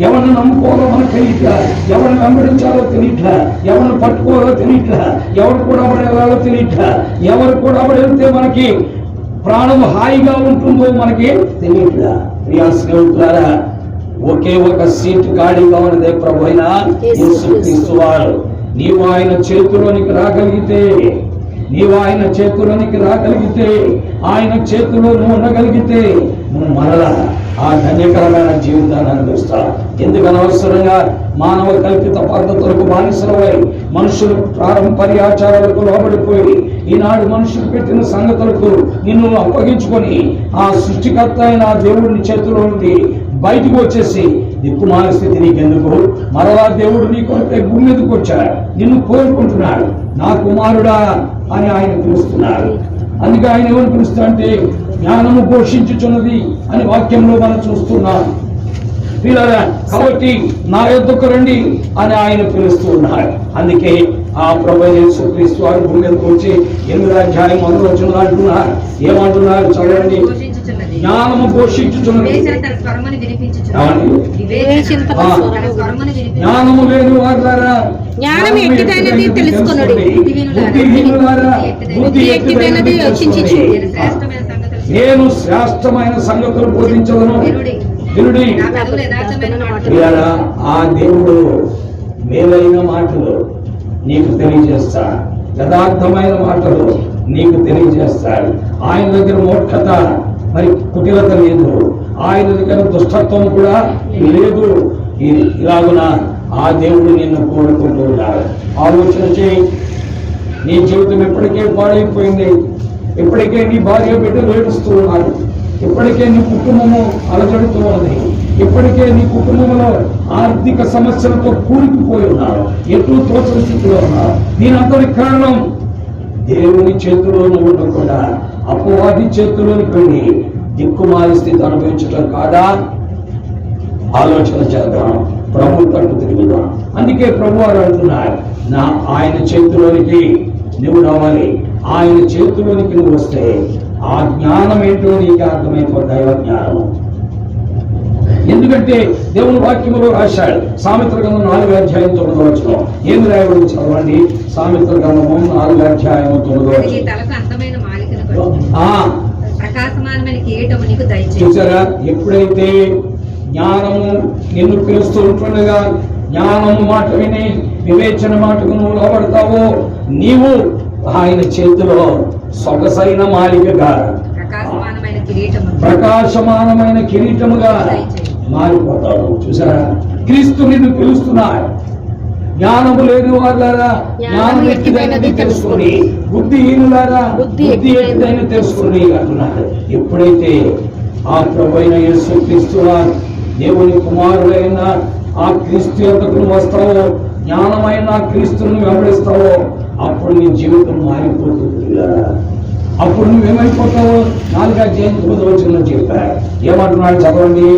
ఎవరిని నమ్ముకోవాలో మనకు తెలియట్లా, ఎవరిని వెంబడించాలో తెలియట్లా, ఎవరిని పట్టుకోవాలో తెలియట్లా, ఎవరు కూడా వెళ్ళాలో తెలియట్లా, ఎవరు కూడా వెళ్తే మనకి ప్రాణం హాయిగా ఉంటుందో మనకి తెలియట్లా. ప్రియా స్నేహితులారా, ఒకే ఒక సీటు ఖాళీగా ఉన్నదే ప్రభు అయిన యేసుక్రీస్తు వారు. నీవు ఆయన చేతిలోనికి రాగలిగితే, నీవు ఆయన చేతిలోనికి రాగలిగితే, ఆయన చేతిలో నువ్వు ఉండగలిగితే నువ్వు మరలా ఆ ధన్యకరమైన జీవితాన్ని అనుభవిస్తావు. ఎందుకు అనవసరంగా మానవ కల్పిత పద్ధతులకు బానిసలవై మనుషులు పారంపర్య ఆచారాలకు లోబడిపోయి ఈనాడు మనుషులు పెట్టిన సంగతులకు నిన్ను అప్పగించుకొని ఆ సృష్టికర్త అయిన ఆ దేవుడిని చేతిలో నుండి బయటకు వచ్చేసి దిక్కుమాల స్థితి నీకెందుకు? మరలా దేవుడు నీ కొరకై భూమి మీదకి వచ్చాడు, నిన్ను కోరుకుంటున్నాడు. నా కుమారుడా అని ఆయన పిలుస్తున్నాడు. అందుకే ఆయన ఎవరు పిలుస్తా అంటే జ్ఞానము పోషించుచున్నది అని వాక్యంలో మనం చూస్తున్నాం. పిల్లరా, కాబట్టి నా యొద్దకు రండి అని ఆయన పిలుస్తూ ఉన్నాడు. అందుకే ఆ ప్రభువైన యేసుక్రీస్తు వారు భూమి మీదకి వచ్చి 8వ అధ్యాయం 1వ వచనంలో అంటున్నారు. ఏమంటున్నారు చదవండి. జ్ఞానము పోషించుచున్నది, జ్ఞానము లేని వారులారా జ్ఞానం ఎట్టిదైనది తెలుసుకొనుడి, బుద్ధి ఎట్టిదైనది యోచించుచు నేను శ్రేష్టమైన సంగతులు బోధించదను వినుడి. ఆ దేవుడు మేలైన మాటలు నీకు తెలియజేస్తాడు, యథార్థమైన మాటలు నీకు తెలియజేస్తాడు. ఆయన దగ్గర మూర్ఖత మరి కుటిలత లేదు, ఆయన దగ్గర దుష్టత్వం కూడా లేదు. ఇలాగున ఆ దేవుడు నిన్ను కోరుకుంటూ ఉన్నాడు. ఆలోచన చేయి. నీ జీవితం ఇప్పటికే పాడైపోయింది, ఇప్పటికే నీ భార్య బిడ్డలు ఏడుస్తూ ఉన్నారు, ఇప్పటికే నీ కుటుంబము అలజడుతూ ఉంది, ఇప్పటికే నీ కుటుంబంలో ఆర్థిక సమస్యలతో కూరుకుపోయి ఉన్నారు, ఎటు తోచని స్థితిలో ఉన్నారు. దీనంతటి కారణం దేవుని చేతిలో ఉండకుండా అపవాది చేతిలోని వెళ్ళి దిక్కుమాలి స్థితి అనుభవించడం కాదా? ఆలోచన చేద్దాం, ప్రభు తట్టు తిరుగుదాం. అందుకే ప్రభు వారు అంటున్నారు, నా ఆయన చేతిలోనికి నువ్వు రావాలి. ఆయన చేతిలోనికి నువ్వు వస్తే ఆ జ్ఞానం ఏంటో నీకు అర్థమైపోతుంది, దైవ జ్ఞానం. ఎందుకంటే దేవుని వాక్యములో రాశాడు. సామెతల గ్రంథం 4వ అధ్యాయం 9వ వచనం. ఏం రాయబడి చదవండి. సామెతల గ్రంథము 4వ అధ్యాయం 9వ వచనం. చూసారా, ఎప్పుడైతే జ్ఞానము నిన్ను పిలుస్తూ ఉంటుండగా జ్ఞానము మాట విని వివేచన మాటకు నువ్వు లోబడతావో నీవు ఆయన చేతిలో సొగసైన మాలికగా ప్రకాశమానమైన కిరీటముగా మారిపోతాడు. చూసారా, క్రీస్తు నిన్ను పిలుస్తున్నాడు. జ్ఞానము లేని వారులారా జ్ఞానం ఎట్టిదైనది తెలుసుకుని, బుద్ధిహీనులారా బుద్ధి ఎట్టిదైనది తెలుసుకుని అంటున్నాడు. ఎప్పుడైతే ఆ ప్రభువైన యేసుక్రీస్తు వారు దేవుని కుమారుడైన ఆ క్రీస్తు యొద్దకు నువ్వు వస్తావో, జ్ఞానమైన క్రీస్తుని వెంబడిస్తావో, అప్పుడు నీ జీవితం మారిపోతుంది. అప్పుడు నువ్వేమైపోతావో 4వ అధ్యాయం 9వ వచనంలో చెప్పారు. ఏమంటున్నాడు చదవండి.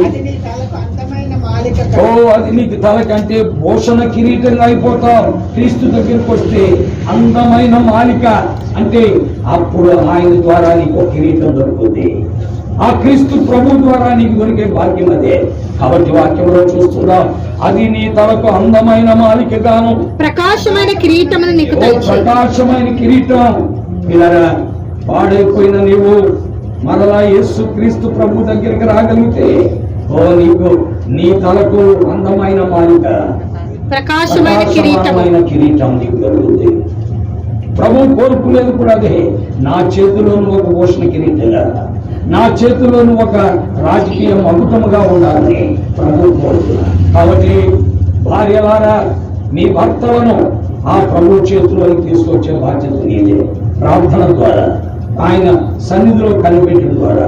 ఓ, అది నీకు తలకంటే భూషణ కిరీటంగా అయిపోతావు. క్రీస్తు దగ్గరికి వస్తే అందమైన మాలిక అంటే అప్పుడు ఆయన ద్వారా నీకు కిరీటం దొరుకుతుంది. ఆ క్రీస్తు ప్రభు ద్వారా నీకు దొరికే భాగ్యం అదే. కాబట్టి వాక్యంలో చూస్తున్నాం, అది నీ తలకు అందమైన మాలికగాను ప్రకాశమైన కిరీటమును నీకు ఓ దయచేయును. ప్రకాశమైన కిరీటం. పిల్లరా, పాడైపోయిన నీవు మరలా యేసు క్రీస్తు ప్రభు దగ్గరికి రాగలిగితే నీకు నీ తలకు అందమైన మాలిక, ప్రకాశమైన కిరీటము ప్రకాశమైన కిరీటం నీకు దొరుకుతుంది. ప్రభు కోరుకునేది కూడా అదే. నా చేతిలోను ఒక భూషణ కిరీటంగా, నా చేతిలోను ఒక రాజకీయ అద్భుతముగా ఉండాలని ప్రభు కోరుతున్నారు. కాబట్టి భార్యలారా, మీ భర్తలను ఆ ప్రభు చేతిలోకి తీసుకొచ్చే బాధ్యత నీదే. ప్రార్థన ద్వారా, ఆయన సన్నిధిలో కనిపెట్టడం ద్వారా.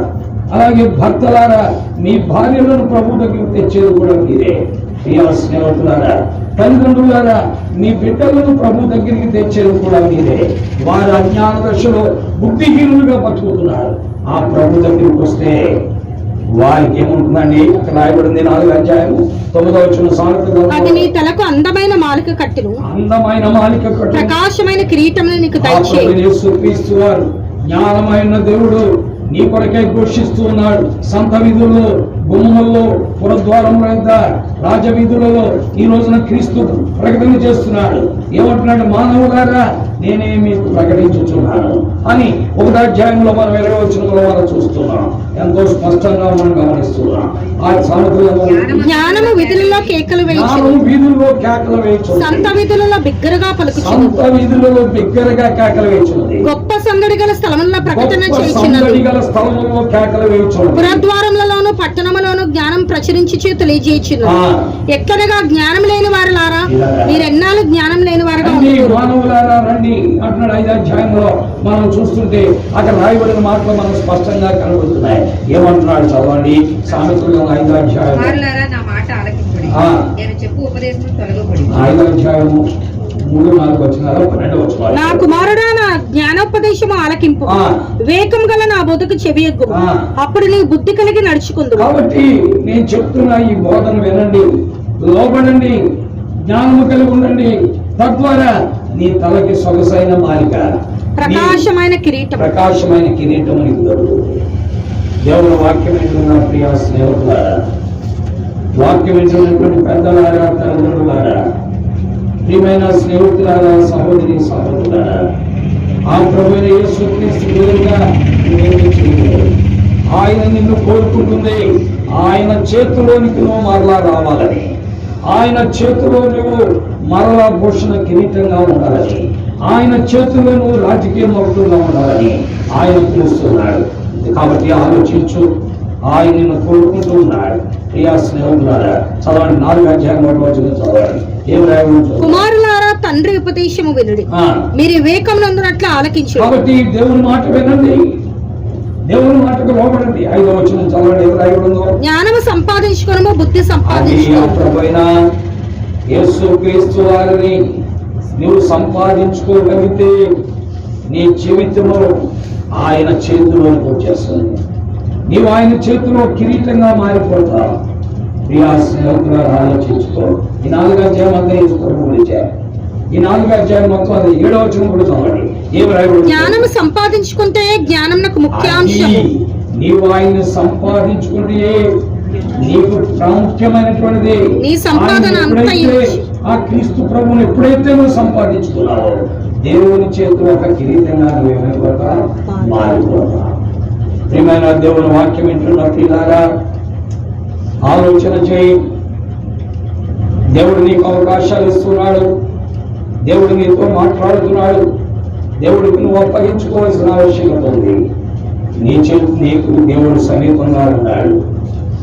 అలాగే భర్తలారా, మీ భార్యలను ప్రభు దగ్గరికి తెచ్చేది కూడా మీరే. ప్రియ స్నేహితులారా, తల్లిదండ్రులారా, మీ బిడ్డలను ప్రభు దగ్గరికి తెచ్చేది కూడా మీరే. వారు అజ్ఞాన దశలో బుద్ధిహీనులుగా బతుకుతున్నారు. ఆ ప్రభు దగ్గరికి వస్తే వారికి ఏముంటుందండి? అక్కడ రాయబడింది 4వ అధ్యాయము 9వ వచనం. అది నీ తలకు అందమైన మాలిక కట్టును, అందమైన మాలిక కట్టు. ప్రకాశమైన కిరీటమును నీకు దయచేయును. యేసుక్రీస్తు వారు జ్ఞానమైన దేవుడు నీ కొరకే ఘోషిస్తూ ఉన్నాడు. సంత వీధుల్లో, గుమ్మల్లో, పురద్వారంలో, రాజవీధులలో ఈ రోజున క్రీస్తు ప్రకటన చేస్తున్నాడు. ఏమంటున్నాడు? మానవులారా, నేనే మీకు ప్రకటించుచున్నాను అని 1వ అధ్యాయంలో మనం 20వ వచనంలో మనం చూస్తున్నాం. ఎంతో స్పష్టంగా మనం గమనిస్తున్నాం. ఆ సామెతలలో జ్ఞానము వీధులలో కేకలు వేయుచును, వీధుల్లో కేకలు వేయుచున్నది. సంత వీధులలో బిగ్గరగా పలుకుచున్నది, సంత వీధులలో బిగ్గరగా కేకలు వేయుచున్నది. గొప్ప సందడి గల స్థలములలో ప్రకటన చేయుచున్నది, స్థలములలో కేకలు వేయుచున్నది. పురద్వారములలోను పట్టణములోను జ్ఞానం ప్రచురించుచు తెలియజేయుచున్నది. ఎట్లనగా జ్ఞానం లేని వారులారా, మీరెన్నాళ్ళు జ్ఞానం లేని వారుగా ఉన్నారు. మానవులారా రండి అంటున్నాడు 5వ అధ్యాయంలో. మనం చూస్తుంటే అక్కడ రాయబడిన మాటలు మనం స్పష్టంగా కనబడుతున్నాయి. ఏమంటున్నాడు? చదవండి. సామెతలు 5వ అధ్యాయం. నా మాట ఆలకించుడి, నేను చెప్పు ఉపదేశం తొలగబడి. 5వ అధ్యాయము 3, 4 వచనాలు, 12వ వచనాలు. నా కుమారుడా, నా జ్ఞానోపదేశము ఆలకింపు, వివేకం గల నా బోధకు చెవియొగ్గు, అప్పుడు నీ బుద్ధి కలిగి నడుచుకుందు. కాబట్టి నేను చెప్తున్నా, ఈ బోధన వినండి, లోబడండి, జ్ఞానము కలిగి ఉండండి. తద్వారా నీ తలకి సొగసైన మాలిక, ప్రకాశమైన కిరీటం, ప్రకాశమైన కిరీటం నీకు దొరుకుతుంది. దేవుని వాక్యం వింటున్న ప్రియ స్నేహితులారా, వాక్యం వింటున్నటువంటి పెద్దలారా, తల్లిదండ్రులారా, ప్రియమైన స్నేహితులారా, సహోదరి సహోదరులారా, ఆ ప్రభువైన యేసుక్రీస్తు ఎదురుగా నువ్వేమీ చేయలేవు. ఆయన నిన్ను కోరుకుంటుంది. ఆయన చేతిలోనికి నువ్వు మరలా రావాలని, ఆయన చేతిలో నువ్వు మరలా భూషణ కిరీటంగా ఉండాలని, ఆయన చేతిలో నువ్వు రాజకీయ మౌతులుగా ఉండాలని ఆయన పిలుస్తున్నాడు. కాబట్టి ఆలోచించు, ఆయన నిన్ను కోరుకుంటూ ఉన్నాడు. ప్రియా స్నేహితులారా, చదవండి. 4వ అధ్యాయం 1వ వచనం చదవండి. ఏం రాయబడింది? కుమారులారా, తండ్రి ఉపదేశము వినుడి, మీరు వివేకం నందునట్లు ఆలకించు. కాబట్టి దేవుని మాట వినండి, దేవుని మాటకు లోబడండి. 5వ వచనం చదవండి. ఏం రాయబడిందో? జ్ఞానము సంపాదించుకోవడము, బుద్ధి సంపాదించుకోవడం. యేసుక్రీస్తు వారిని నువ్వు సంపాదించుకోగలిగితే నీ జీవితంలో ఆయన చేతిలోకి వచ్చేస్తుంది. నీవు ఆయన చేతిలో కిరీటంగా మారిపోతావు. ప్రియా స్నేహితులను ఆలోచించుకో. ఈ 4వ అధ్యాయం అంతా గురించారు. ఈ 4వ అధ్యాయం మొత్తం అది 7వ వచనం కూడా చదవండి. ఏమి రాయబడింది? జ్ఞానము సంపాదించుకుంటే జ్ఞానం నాకు ముఖ్యాంశం. నీవు ఆయన్ని సంపాదించుకుంటే నీకు ప్రాముఖ్యమైనటువంటిది నీ సంపాదన అంతా ఆ క్రీస్తు ప్రభువును ఎప్పుడైతే నువ్వు సంపాదించుకున్నావో దేవుని చేతిలో ఒక కిరీటంగా నువ్వేమైపోతా మారిపోతా. ప్రియమైన దేవుని వాక్యం వింటున్న పిల్లారా, ఆలోచన చేయి. దేవుడు నీకు అవకాశాలు ఇస్తున్నాడు, దేవుడు నీతో మాట్లాడుతున్నాడు, దేవుడికి నువ్వు అప్పగించుకోవాల్సిన ఆవశ్యకత ఉంది. నీకు దేవుడు సమీపంగా ఉన్నాడు.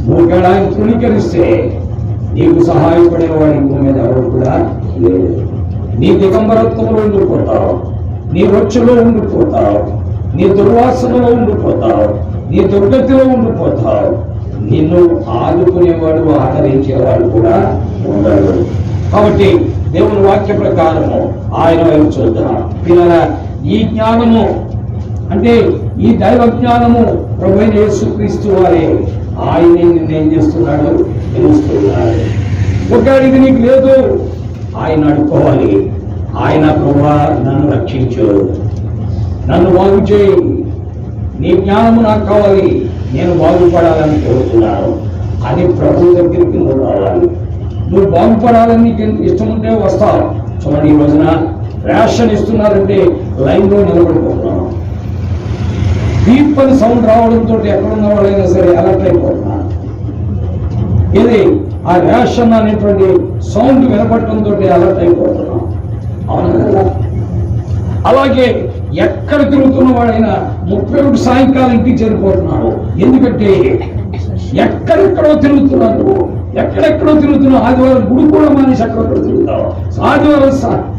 నువ్వు ఆయన తృణీకరిస్తే నీకు సహాయపడిన వాడి మీద ఎవరు కూడా లేదు. నీ దిగంబరత్వంలో ఉండిపోతావు, నీ రొచ్చులో ఉండిపోతావు, నీ దుర్వాసనలో ఉండిపోతావు, నీ దుర్గతిలో ఉండిపోతావు. నిన్ను ఆదుకునేవాడు, ఆదరించేవాడు కూడా ఉండడు. కాబట్టి దేవుని వాక్య ప్రకారము ఆయన వైపు చూద్దాం. పిల్లల, ఈ జ్ఞానము అంటే ఈ దైవ జ్ఞానము ప్రభువైన యేసుక్రీస్తు వారే. ఆయన నిన్నేం చేస్తున్నాడు? తెలుస్తున్నాడు. ఒకవేళ ఇది నీకు లేదు, ఆయన అడుక్కోవాలి. ఆయన ప్రభువా నన్ను రక్షించు, నన్ను బాగు చేయి, నీ జ్ఞానము నాకు కావాలి, నేను బాగుపడాలని కోరుతున్నాను అని ప్రభు దగ్గరికి నువ్వు రావాలి. నువ్వు బాగుపడాలని నీకు ఇష్టం ఉంటే వస్తావు. చూడండి, ఈ రోజున రేషన్ ఇస్తున్నారంటే లైన్లో నిలబడిపోతున్నాను. బీప్ అని సౌండ్ రావడంతో ఎక్కడున్న వాళ్ళైనా సరే అలర్ట్ అయిపోతున్నాను. ఇది ఆ రేషన్ అనేటువంటి సౌండ్ వినపడటంతో అలర్ట్ అయిపోతున్నాం. అవునా కదా? అలాగే ఎక్కడ తిరుగుతున్న వాడైనా 31 సాయంకాలం ఇంటికి చేరిపోతున్నాడు. ఎందుకంటే ఎక్కడెక్కడో తిరుగుతున్నాడు. ఆదివారం గుడి కూడా మానేసి అక్కడెక్కడ తిరుగుతావు. ఆదివారం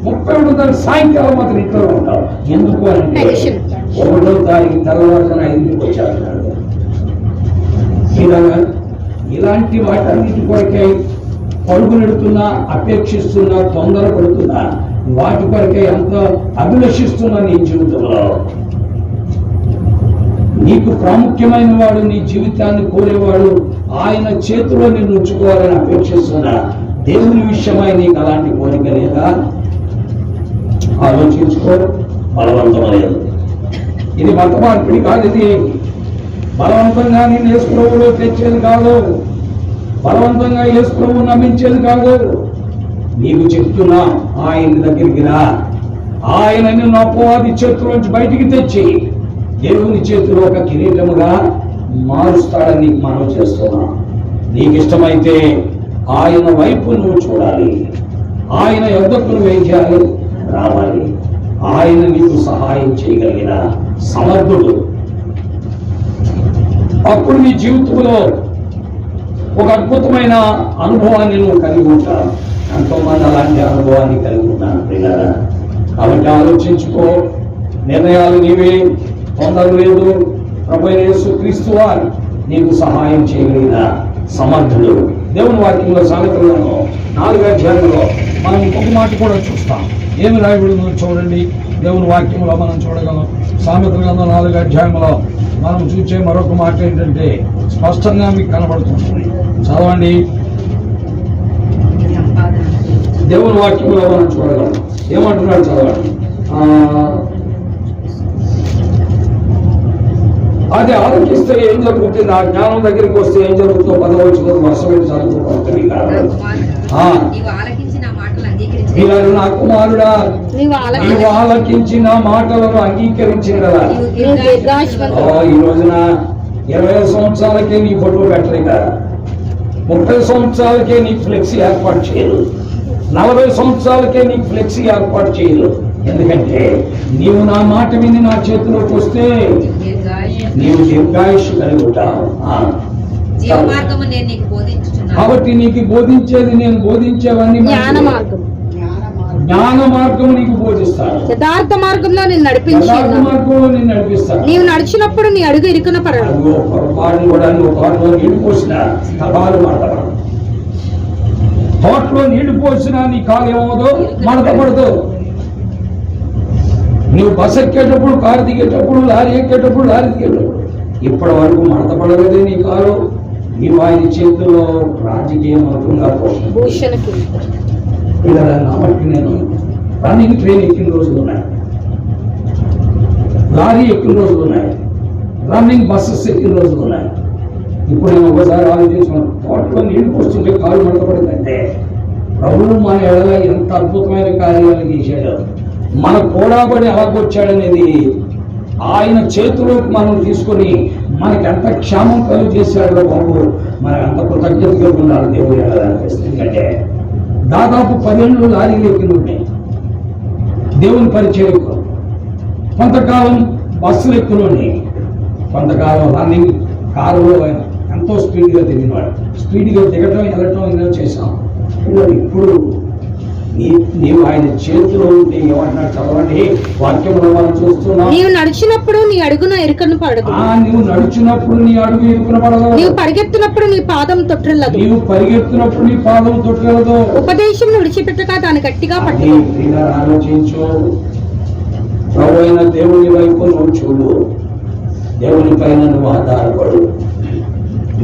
31 తారీఖు సాయంకాలం మాత్రం ఇంట్లో ఉంటావు. ఎందుకు అంటే 1వ తారీఖు తెల్లవారుజామున 5కి వచ్చాడు. ఇలాంటి వాటన్నిటి కొరకై పరుగులెడుతున్నా, అపేక్షిస్తున్నా, తొందరపడుతున్నా, వాటి కొరకే ఎంతో అభిలషిస్తున్నా నీ జీవితంలో నీకు ప్రాముఖ్యమైన వాడు, నీ జీవితాన్ని కోరేవాడు, ఆయన చేతిలో నిన్ను ఉంచుకోవాలని అపేక్షిస్తున్నా దేవుని విషయమై నీకు అలాంటి కోరిక లేదా? ఆలోచించుకో. బలవంతమలేదు. ఇది మత మార్పిడి కాదు. ఇది బలవంతంగా నేను యేసు ప్రభువులో తెచ్చేది కాదు. బలవంతంగా యేసు ప్రభువు నమ్మించేది కాదు. నీకు చెప్తున్నా, ఆయన దగ్గరికి రా. ఆయన నిన్ను అపవాది చేతిలోంచి బయటికి తెచ్చి దేవుని చేతిలో ఒక కిరీటముగా మారుస్తాడని నీకు మనవి చేస్తున్నా. నీకు ఇష్టమైతే ఆయన వైపు నువ్వు చూడాలి. ఆయన యొద్దకు నువ్వు ఏం చేయాలి? రావాలి. ఆయన నీకు సహాయం చేయగలిగిన సమర్థుడు. అప్పుడు నీ జీవితంలో ఒక అద్భుతమైన అనుభవాన్ని నువ్వు కలిగి ఉంటావు. ఎంతోమంది అలాంటి అనుభవాన్ని కలిగి ఉంటాను పిల్లరా. కాబట్టి ఆలోచించుకో. నిర్ణయాలు నీవే, తొందర లేదు. ప్రభువైన యేసుక్రీస్తు వారు నీకు సహాయం చేయగలిగిన సమర్థుడు. దేవుని వాక్యంలో సామెతలను 4వ అధ్యాయంలో మనం ఇంకొక మాట కూడా చూస్తాం. ఏమి రాయబడిందో చూడండి. దేవుని వాక్యంలో మనం చూడగలం. సామెతల గ్రంథం 4వ అధ్యాయంలో మనం చూసే మరొక మాట ఏంటంటే స్పష్టంగా మీకు కనబడుతుంది. చదవండి. దేవుని వాక్యంలో మనం చూడగలం. ఏమంటున్నాడు? చదవండి. అది ఆలోచిస్తే ఏం జరుగుతుంది, ఆ జ్ఞానం దగ్గరికి వస్తే ఏం జరుగుతుందో 10వ వచనం వర్షం చదువుకోవాలి. నా కుమారుడా, నీవు ఆలకించిన మాటలను అంగీకరించిన కదా. ఈ రోజున 20 సంవత్సరాలకే నీ ఫోటో పెట్టరు కదా. 30 సంవత్సరాలకే నీకు ఫ్లెక్సీ ఏర్పాటు చేయరు. 40 సంవత్సరాలకే నీకు ఫ్లెక్సీ ఏర్పాటు చేయరు. ఎందుకంటే నీవు నా మాట విని నా చేతిలోకి వస్తే నీవు దీర్ఘాయుష్ కలిగి ఉంటావు. కాబట్టి నీకు బోధించేది, నేను బోధించేవన్నీ జ్ఞాన మార్గం నీకు బోధిస్తాను. యథార్థ మార్గంలో నేను నడిపిస్తాను. నీవు నడిచినప్పుడు నీ అడుగు ఇరుకున పడదు. తోటలో నీళ్లు పోసినా నీ కాలు ఏమవుదో మడత పడదు. నువ్వు బస్ ఎక్కేటప్పుడు, కారు దిగేటప్పుడు, లారీ ఎక్కేటప్పుడు, లారీ దిగేటప్పుడు ఇప్పటి వరకు మడత పడలేదే నీ కారు. నీవు ఆయన చేతుల్లో రాజకీయ మంత్రంగా కాబట్టి నేను రన్నింగ్ ట్రైన్ ఎక్కిన రోజులు ఉన్నాయి, లారీ ఎక్కిన రోజులు ఉన్నాయి, రన్నింగ్ బస్సెస్ ఎక్కిన రోజులు ఉన్నాయి. ఇప్పుడు నేను ఒకసారి ఆలోచించుకున్నాను, తోటలో నీళ్లు పోస్తుంటే కాలు మడతపడిందంటే ప్రభువు మన ఎడల ఎంత అద్భుతమైన కార్యాలు చేశాడు. మన కూడాబడి ఎలాగొచ్చాడనేది ఆయన చేతిలోకి మనం తీసుకొని మనకి ఎంత క్షేమం కలుగు చేశాడో బాబు, మనకు అంత కృతజ్ఞతగా ఉండాలి దేవుడు అనిపిస్తుంది. ఎందుకంటే దాదాపు 10 ఏళ్ళు లారీలు ఎక్కినుంటాయి దేవుని పరిచయం. కొంతకాలం బస్సులు ఎక్కువ, కొంతకాలం రన్నింగ్ కారులో ఎంతో స్పీడ్గా దిగినవాడు. స్పీడ్గా దిగటం, వెళ్ళటం ఏదో చేశాం. ఇప్పుడు నీవు ఆయన చేతిలో ఉంటే ఏమంటున్నాడు? చదవండి. వాక్యంలో మనం చూస్తున్నాం. నీవు నడిచినప్పుడు నీ అడుగున ఇరుకను పడదు. నీవు నడిచినప్పుడు నీ అడుగు ఇరుకున పడదు. నీవు పరిగెత్తినప్పుడు నీ పాదం తొట్టిల్లదు. నీవు పరిగెత్తినప్పుడు నీ పాదం తొట్టిల్లదు. ఉపదేశం విడిచిపెట్టక దాన్ని గట్టిగా పట్టు. ఆలోచించు. ప్రభు అయిన దేవుని వైపు నువ్వు చూడు. దేవుని పైన నువ్వు ఆధారపడు.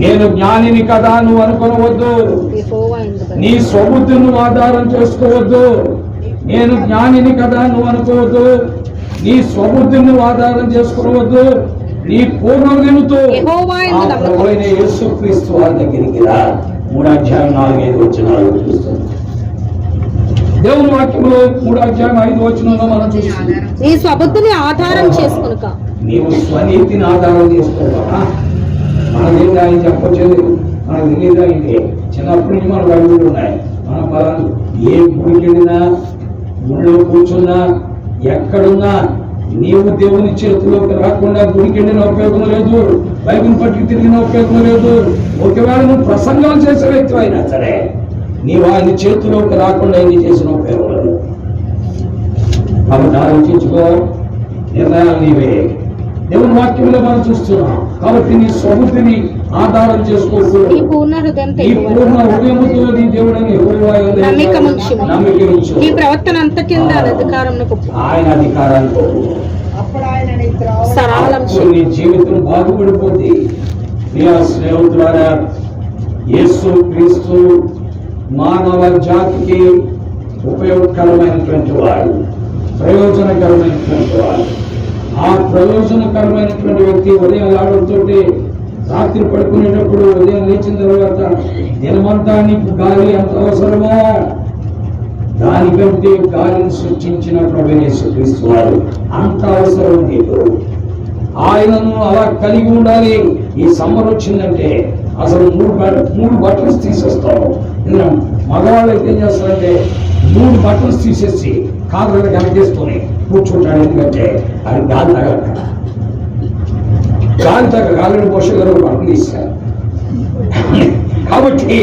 నేను జ్ఞానిని కదా నువ్వు అనుకోవద్దు. నీ స్వబుద్ధి నువ్వు ఆధారం చేసుకోవద్దు. నేను జ్ఞానిని కదా నువ్వు అనుకోవద్దు. నీ స్వబుద్ధి నువ్వు ఆధారం చేసుకోవద్దు. నీ పూర్ణ హృదయముతో యెహోవా ఆ యందు నమ్మకం ప్రభువైన యేసుక్రీస్తు వారి దగ్గరికి రా. 3 అధ్యాయం 4-5 వచనాలు చూస్తాం. దేవుని వాక్యంలో 3 అధ్యాయం 5 వచనంలో మనం చూస్తాం. నీ స్వబుద్ధిని ఆధారం చేసుకొనుక. నీవు స్వనీతిని ఆధారం చేసుకోవాలా? మనదేంటి ఆయన చెప్పొచ్చేది మనకు తెలియదా? ఇంకే చిన్నప్పటి నుంచి మన బైబిల్ ఉన్నాయి. మన పలాను ఏ గుడికి వెళ్ళినా, గుడిలో కూర్చున్నా, ఎక్కడున్నా నీవు దేవుని చేతిలోకి రాకుండా గుడికి వెళ్ళిన ఉపయోగం లేదు, బైబిల్ పట్టుకు తిరిగిన ఉపయోగం లేదు. ఒకవేళ నువ్వు ప్రసంగాలు చేసే వ్యక్తి అయినా సరే నీవు ఆయన చేతిలోకి రాకుండా ఏం చేసిన ఉపయోగం లేదు. కాబట్టి ఆలోచించుకో, నిర్ణయాలు నీవే. దేవుని వాక్యంలో మనం చూస్తున్నాం. కాబట్టి నీ స్వబుద్ధిని ఆధారం చేసుకోవచ్చు. నీ పూర్ణ హృదయంతో నీ పూర్ణ హృదయముతో నీ దేవుడని నమ్మికముంచుము. నమ్మికముంచు. నీ ప్రవర్తన అంతటి అధికారంలో ఆయన అధికారాన్ని కోరు. అప్పుడు ఆయన నీకు త్రోవ సరళం అప్పుడు నీ జీవితం బాగుపడిపోద్ది. ప్రియ స్నేహితులారా, యేసు క్రీస్తు మానవ జాతికి ఉపయోగకరమైనటువంటి వాడు, ప్రయోజనకరమైనటువంటి వాడు. ఆ ప్రయోజనకరమైనటువంటి వ్యక్తి ఉదయం లేవడంతోటి రాత్రి పడుకునేటప్పుడు, ఉదయం లేచిన తర్వాత దినమంతా నీకు గాలి ఎంత అవసరమో దానికంటే గాలిని సృష్టించిన ప్రభువైన యేసుక్రీస్తు వారు అంత అవసరం నీకు. ఆయనను అలా కలిగి ఉండాలి. ఈ సమ్మర్ వచ్చిందంటే అసలు మూడు బట్టలు తీసేస్తాము. మగవాళ్ళు అయితే ఏం చేస్తారంటే 3 బట్టలు తీసేసి కాదులు కనిపిసుకొని కూర్చుంటాడు. ఎందుకంటే అది గాలి తగలక, గాలి గాలిని పోషకాలు బట్టలు ఇస్తారు. కాబట్టి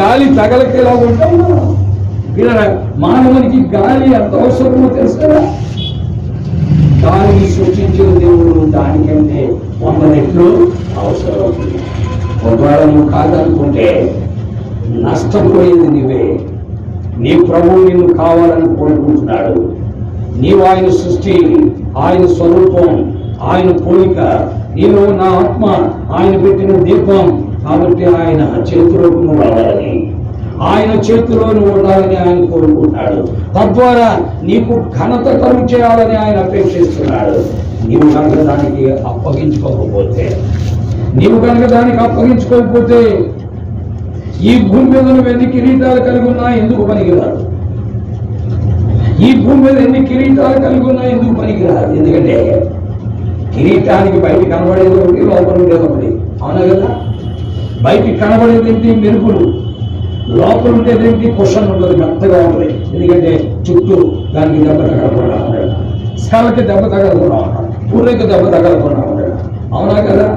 గాలి తగలకేలా ఉంటాం మనం. ఇలా మానవునికి గాలి ఎంత అవసరమో తెలుసు కదా. గాలిని సృష్టించిన దేవుడు దానికంటే 100 రెట్లు అవసరం. ఒకవేళ నువ్వు కాదనుకుంటే నష్టపోయేది నీవే. నీ ప్రభువు నిన్ను కావాలని కోరుకుంటున్నాడు. నీవు ఆయన సృష్టి, ఆయన స్వరూపం, ఆయన పోలిక. నీలో నా ఆత్మ ఆయన పెట్టిన దీపం. కాబట్టి ఆయన చేతిలోకి నువ్వు రావాలని, ఆయన చేతిలో నువ్వు ఉండాలని ఆయన కోరుకుంటున్నాడు. తద్వారా నీకు ఘనత కలుగు చేయాలని ఆయన అపేక్షిస్తున్నాడు. నీవు కనుక దానికి అప్పగించుకోకపోతే ఈ భూమి మీద నువ్వు ఎన్ని కిరీటాలు కలిగి ఉన్నా ఎందుకు పనికిరాదు. ఈ భూమి మీద ఎన్ని కిరీటాలు కలిగి ఉన్నా ఎందుకు పనికిరాదు. ఎందుకంటే కిరీటానికి బయట కనబడేది ఒకటి, లోపల ఉండేది ఒకటి. అవునా కదా? బయటికి కనబడేది ఏంటి? మెరుపులు. లోపల ఉండేది ఏంటి? కుషన్ ఉంటుంది, మెత్తగా ఉంటుంది. ఎందుకంటే చుట్టూ దానికి దెబ్బ తగలకుండా ఉంటాడు, స్కాలకి దెబ్బ తగలకుండా ఉంటాడు, ఊరికి దెబ్బ తగలకుండా ఉంటాడు. అవునా కదా?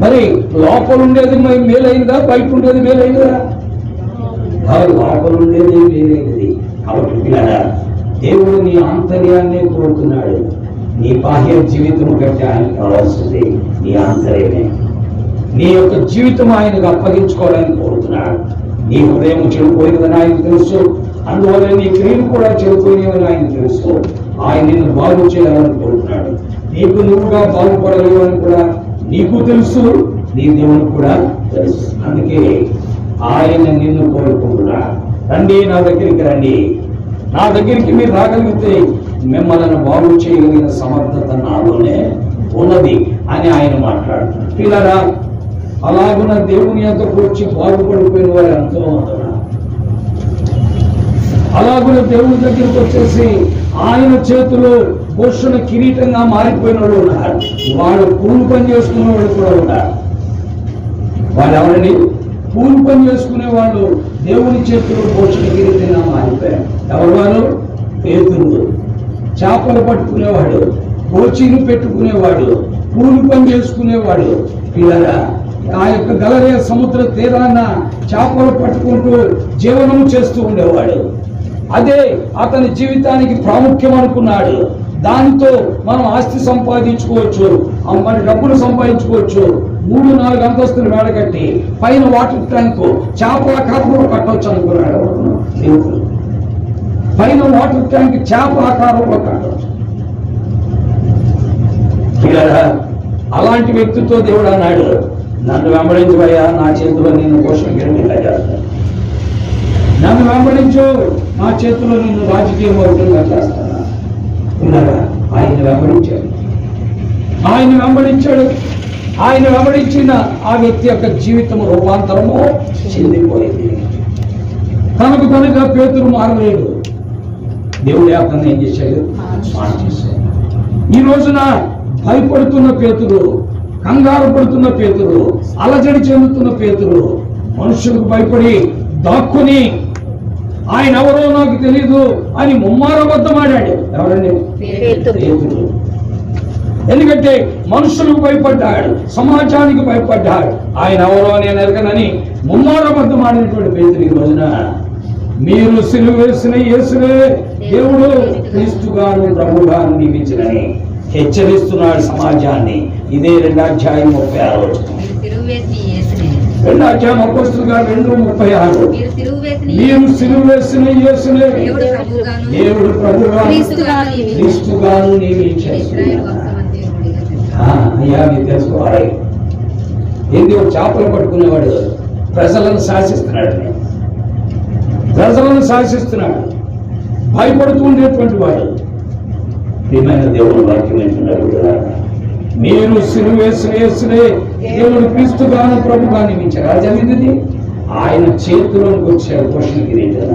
మరి లోపల ఉండేది మేలైందా, బయట ఉండేది మేలైందా? లోపల ఉండేది మేలైనది. కాబట్టి పిల్లరా, దేవుడు నీ ఆంతర్యాన్ని కోరుతున్నాడు. నీ బాహ్య జీవితం కంటే ఆయన కావాల్సింది నీ ఆంతర్యమే. నీ యొక్క జీవితం ఆయనకు అప్పగించుకోవాలని కోరుతున్నాడు. నీ హృదయం చెడిపోయినదని ఆయన తెలుసు. అందువల్ల నీ క్రియలు కూడా చెడిపోయినవని ఆయన తెలుసు. ఆయన నిన్ను బాగు చేయాలని కోరుతున్నాడు. నీకు నువ్వుగా బాగుపడలేవు అని కూడా నీకు తెలుసు, నీ దేవునికి కూడా తెలుసు. అందుకే ఆయన నిన్ను కోరుకుంటున్నాడు. రండి, నా దగ్గరికి రండి. నా దగ్గరికి మీరు రాగలిగితే మిమ్మల్ని బాగు చేయగలిగిన సమర్థత నాలోనే ఉన్నది అని ఆయన మాట్లాడుతున్నాడు. పిల్లరా, అలాగున దేవుని యొద్దకు వచ్చి బాగుపడిపోయిన వారు ఎంతో ఉన్నారు. అలాగున దేవుని దగ్గరికి వచ్చేసి ఆయన చేతిలో పోషణ కిరీటంగా మారిపోయిన వాడు ఉన్నారు. వాడు కూలి పని చేసుకునే వాడు కూడా ఉన్నారు. వాడు ఎవరిని? కూలి పని చేసుకునే వాళ్ళు దేవుని చేతిలో పోషణ కిరీటంగా మారిపోయారు. ఎవరు వారు? పేతురు. చేపలు పట్టుకునేవాడు, కోచీలు పెట్టుకునేవాడు, కూలి పని చేసుకునేవాడు. పిల్లరా, ఆ యొక్క గలలియ సముద్ర తీరాన చేపలు పట్టుకుంటూ జీవనం చేస్తూ ఉండేవాడు. అదే అతని జీవితానికి ప్రాముఖ్యం అనుకున్నాడు. దానితో మనం ఆస్తి సంపాదించుకోవచ్చు, మన డబ్బులు సంపాదించుకోవచ్చు. 3-4 అంతస్తులు వేడగట్టి పైన వాటర్ ట్యాంకు చేపలాకారంలో కట్టవచ్చు అనుకున్నాడు. పైన వాటర్ ట్యాంక్ చేప ఆకారంలో కట్టవచ్చు. అలాంటి వ్యక్తితో దేవుడు అన్నాడు, నన్ను వెంబడించబోయా, నా చేతిలో నిన్ను పోషణ కిరీటంగా చేస్తాను. నన్ను వెంబడించు, నా చేతిలో నిన్ను రాజకీయ వర్గంగా చేస్తాను. ఆయన వెంబడించాడు. ఆయన వెంబడించాడు. ఆయన వెంబడించిన ఆ వ్యక్తి యొక్క జీవితం రూపాంతరము చెందిపోయింది. తనకు కనుక పేతురు మారలేడు. దేవుడు అతన్ని ఏం చేశాడు? మార్చేశాడు. ఈ రోజున భయపడుతున్న పేతురు, కంగారు పడుతున్న పేతురు, అలజడి చెందుతున్న పేతురు మనుషులకు భయపడి దాక్కుని ఆయన ఎవరో నాకు తెలియదు అని ముమ్మారబద్ధమాడాడు. ఎవరండి? పేతురు. ఎందుకంటే మనుషులకు భయపడ్డాడు, సమాజానికి భయపడ్డాడు. ఆయన ఎవరో నేను ఎరగనని ముమ్మారబద్ధమాడినటువంటి పేతురు ఈ రోజున మీరు సిలువ వేసిన యేసునే దేవుడు క్రీస్తుగాను ప్రభుగాను నియమించినని హెచ్చరిస్తున్నాడు సమాజాన్ని. ఇదే 2:36. 2 అపోస్తలుగా 2:36. మీరు సిలువ వేసిన యేసునే దేవుడు ప్రభుగాను క్రీస్తుగాను నియమించాడు. అయ్యా మీరు తెలుసుకోవాలి. ఎందుకు చేపలు పట్టుకునేవాడు ప్రజలను శాసిస్తున్నాడు, ప్రజలను శాసిస్తున్నాడు, భయపడుతూ ఉండేటువంటి వాడు. ప్రియమైన దేవుడు వాక్యం ఏంటున్నాడు కదా, మీరు సిలువ వేసిన యేసునే దేవుడు క్రీస్తుగాను ప్రభుగా నియమించారు. అది జరిగింది. ఆయన చేతిలోకి వచ్చారు పోషణ కిరీటం.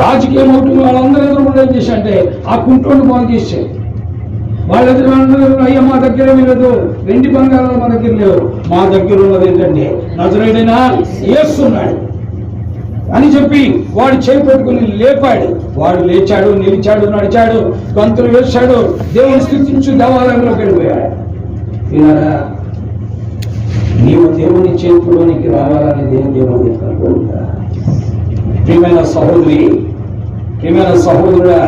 రాజకీయం అవుతుంది. వాళ్ళందరూ ఎదురు ఏం చేశారంటే ఆ కుంటోని బాగు చేశారు. వాళ్ళెదురు అయ్యా మా దగ్గర లేదు, వెండి బంగారాలు మా దగ్గర లేవు, మా దగ్గర ఉన్నది ఏంటంటే నజరేయుడైన యేసు ఉన్నాడు అని చెప్పి వాడు చేయి పట్టుకుని లేపాడు. వాడు లేచాడు, నిలిచాడు, నడిచాడు, గంతులు వేశాడు, దేవుని స్థుతించు దేవాలయంలోకి వెళ్ళిపోయాడు. వినారా, నీవు దేవుని చేతిలోనికి రావాలని దేవుని కోరుతా. ప్రియమైన సహోదరి, ప్రియమైన సహోదరుడా,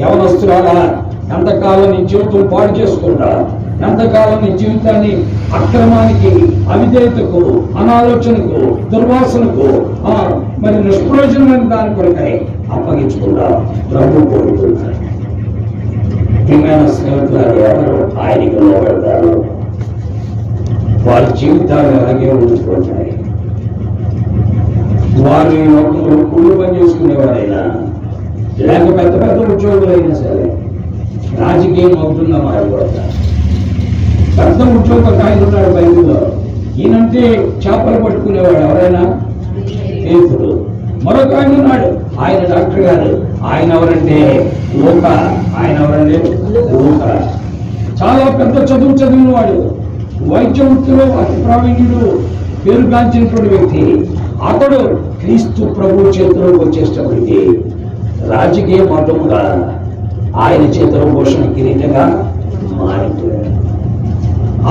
యవనస్తురాలా, ఎంతకాలం నీ జీవితం పాడు చేసుకుంటా, ఎంతకాలం నీ జీవితాన్ని అక్రమానికి, అవిధేయతకు, అనాలోచనకు, దుర్వాసనకు, మరి నిష్ప్రయోజనమైన దాని కొరకై అప్పగించుకుంటా ప్రభు కోరుకుంటారు. ప్రియమైన స్నేహితులు ఎవరు ఆయనకు లోబడతారు, వారి జీవితాలు అలాగే ఉండిపోతాయి. వారు ఈ లోకంలో కూలి పని చేసుకునేవారైనా లేక పెద్ద పెద్ద ఉద్యోగులైనా సరే రాజకీయం అవుతుందా మారిపోతారు. పెద్ద ఉద్యోగ ఆయన ఉన్నాడు బైబిల్లో. ఈయనంటే చేపలు పట్టుకునేవాడు ఎవరైనా? పేతురు. మరొక ఆయన ఉన్నాడు, ఆయన డాక్టర్ గారు. ఆయన ఎవరంటే లూకా. ఆయన ఎవరంటే లూకా. చాలా పెద్ద చదువు చదివిన వాడు, వైద్య వృత్తిలో అతి ప్రావీణ్యుడు, పేరుగాంచినటువంటి వ్యక్తి. అతడు క్రీస్తు ప్రభు చేతిలోకి వచ్చేటప్పటికి రాజకీయ మతముగా ఆయన చేతిలో పోషణ కిరీటంగా మారిపోయాడు.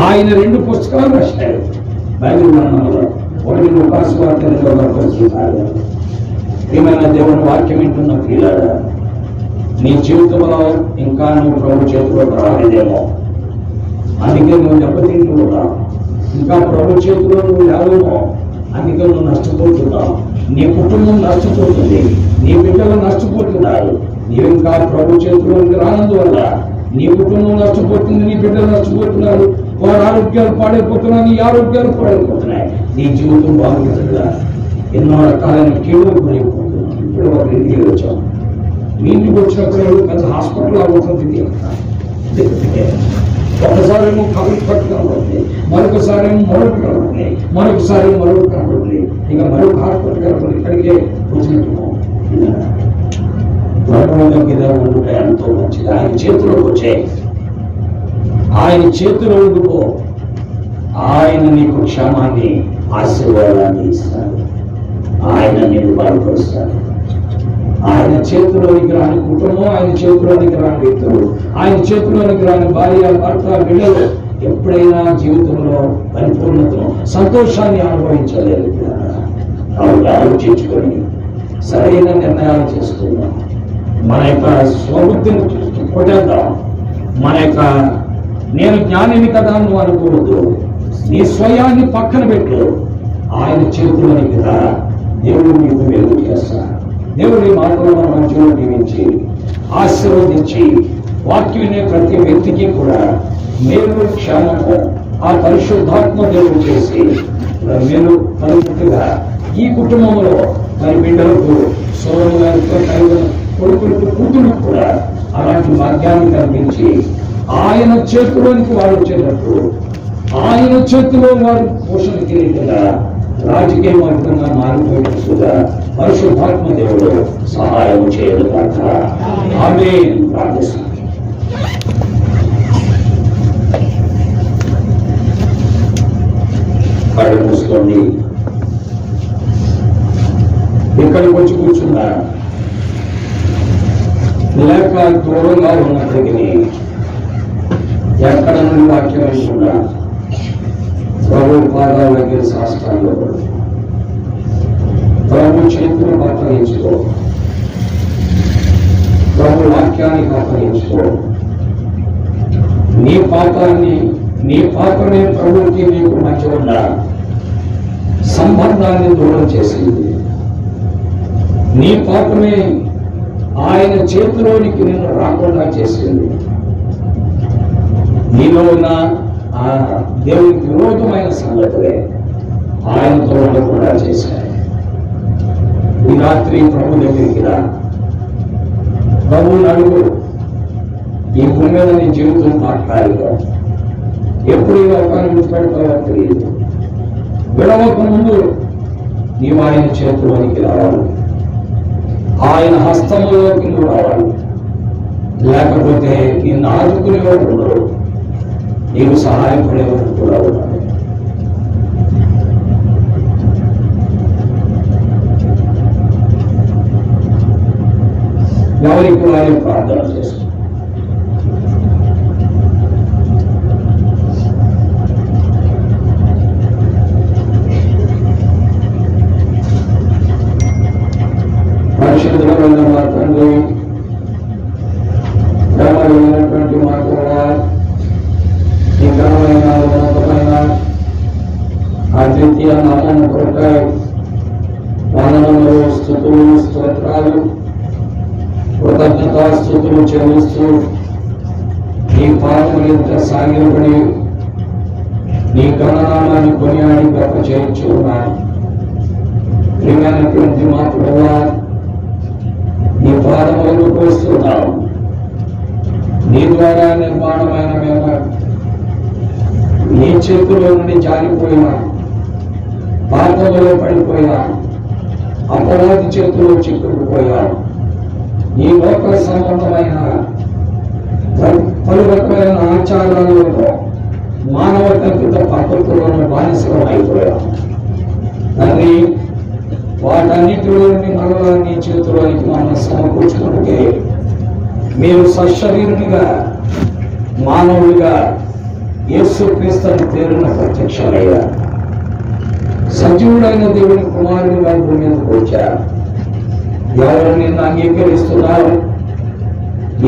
ఆయన 2 పుస్తకాలు రాశాడు బైబిల్ గ్రంథంలో. ఒకటి లూకాసు వార్త, 2వ పుస్తకం. ఏమైనా దేవుని వాక్యం వింటున్న ప్రియులారా, నీ జీవితంలో ఇంకా నువ్వు ప్రభు చేతిలోకి రాలేదేమో, అందుకే నువ్వు దెబ్బతింటూ ఉన్నావు. ఇంకా ప్రభు చేతిలో నువ్వు లేవేమో, అందుకే నువ్వు నష్టపోతున్నావు. నీ కుటుంబం నష్టపోతుంది, నీ బిడ్డలు నష్టపోతున్నారు. నీవు ఇంకా ప్రభు చేతిలోకి రానందువల్ల నీ కుటుంబం నష్టపోతుంది, నీ బిడ్డలు నష్టపోతున్నారు, వారి ఆరోగ్యాలు పాడైపోతున్నాయి, నీ ఆరోగ్యాలు పాడైపోతున్నాయి, నీ జీవితం బాగుంటుందా. ఎన్నో రకాలైన కీడుకు గురైపోతున్నాం. ఇప్పుడు ఒక ఇంటికి వచ్చాం. మీ ఇంటికి వచ్చినప్పుడు పెద్ద హాస్పిటల్ అవుతుంది. ఒకసారి ఏమో కబుర్లు పట్టుకోవాలి, మరొకసారి ఏమో మరొకటి కనబడుతుంది, మరొకసారి మరొకటి కనబడుతుంది, ఇక మరొక హాస్పిటల్ కనబడి ఇక్కడికే వచ్చినట్టు దగ్గర ఉంటే ఎంతో మంచిది. ఆయన చేతిలోకి వచ్చే, ఆయన చేతిలో ఉండిపో. ఆయన నీకు క్షేమాన్ని, ఆశీర్వాదాన్ని ఇస్తాడు. ఆయన నేను బలపరుస్తాడు. ఆయన చేతిలోనికి రాని కుటుంబం, ఆయన చేతిలోనికి రాని వ్యక్తులు, ఆయన చేతిలోనికి రాని భార్య, భర్త, బిడ్డలు ఎప్పుడైనా జీవితంలో పరిపూర్ణతను, సంతోషాన్ని అనుభవించలేదు. కాబట్టి ఆలోచించుకొని సరైన నిర్ణయాలు చేసుకుందాం. మన యొక్క స్వబుద్ధిని కొట్టేద్దాం. మన యొక్క నేను జ్ఞానిని కదా నువ్వు అనుకోవద్దు. నీ స్వయాన్ని పక్కన పెట్టు. ఆయన చేతిలోనికి రా. దేవుడు నీకు వెలుగు చేస్తాడు. దేవుడి మాటలను మన మధ్యలో దీవించి ఆశీర్వదించి వాక్యం వినే ప్రతి వ్యక్తికి కూడా మేలు, క్షేమము ఆ పరిశుద్ధాత్మ దేవుడు చేసి మేలు కలుగుతుగా ఈ కుటుంబంలో మరి బిడ్డలకు సోదరు గారితో కొడుకులకు కూతురు కూడా అలాంటి భాగ్యాన్ని కల్పించి ఆయన చేతిలోనికి వారు వచ్చేటప్పుడు ఆయన చేతిలో వారు పోషణ కిరీటంగా రాజకీయ మార్గంగా మారిపోయినట్టుగా పరిశుద్ధాత్మ దేవుడు సహాయం చేయదు కాక ఆమేన్. ప్రార్థిస్తాను. కళ్ళు మూసుకోండి. ఇక్కడికి వచ్చి కూర్చున్నా లేక దూరంగా ఉన్నప్పటికీ ఎక్కడ నుండి వాక్యం అనుకున్నా ప్రభు పాదాల దగ్గర శాస్త్రాల్లో ప్రభు చేతులు అప్పగించుకో, ప్రభు వాక్యానికి అప్పగించుకో. నీ పాపమే ప్రభుకి నీకు మధ్య ఉన్న సంబంధాన్ని దూరం చేసింది. నీ పాపమే ఆయన చేతిలోనికి నిన్ను రాకుండా చేసింది. నీలో ఉన్న ఆ దేవునికి విరోధమైన సంగతులే ఆయనతో ఉండకుండా చేశాయి. ఈ రాత్రి ప్రభు దగ్గరికి రా, ప్రభువుని అడుగు. ఈ భూమి మీద నీ జీవితం మాట్లాడిగా ఎప్పుడు ఈ లోకాన్ని విడిచిపెడతావో తెలియదు. విడవక ముందు నీవు ఆయన చేతిలోనికి రావాలి, ఆయన హస్తంలోకి నువ్వు రావాలి. లేకపోతే నిన్ను ఆదుకునేవాడు ఉండడు, నీవు సహాయపడేవాడు కూడా ఉన్నాడు. ఎవరికి వారి ప్రార్థన చేస్తాం. పరిశుద్ధమైన మా తండ్రి, ప్రేమైనటువంటి మా కూడా ఈ ఘనమైన ఉన్నతమైన అద్వితీయ నామం కొరకై వందనములు, స్తుతులు, స్తోత్రాలు, కృతజ్ఞతాస్తుతులు చెల్లిస్తూ నీ పాదములు ఎంత సాగిలపడి నీ ఘననామాన్ని కొనియాడి గొప్ప చేయించు ఉన్నాను. ప్రియమైనటువంటి మా ప్రభువా, నీ పాదములను కోస్తున్నాం. నీ ద్వారా నిర్మాణమైన మేము నీ చేతిలో నుండి జారిపోయినా, పాపములో పడిపోయినా, అపరాధి చేతిలో చిక్కుకుపోయా, ఈ లోక సంబంధమైన పలు రకమైన ఆచారాలలో మానవ కల్పిత పద్ధతులను బానిసలం అయిపోయా. తండ్రి, వాటన్నిటిలో నుండి మరలా నీ చేతిలోనికి మనం సమకూర్చుకుంటే మీరు సశరీరునిగా మానవుడిగా యేసు క్రీస్తుని పేరున ప్రత్యక్షమయ్యా. సజీవుడైన దేవుని కుమారుడిగా భూమి మీదకు వచ్చారు. ఎవరు నిన్ను అంగీకరిస్తున్నారు,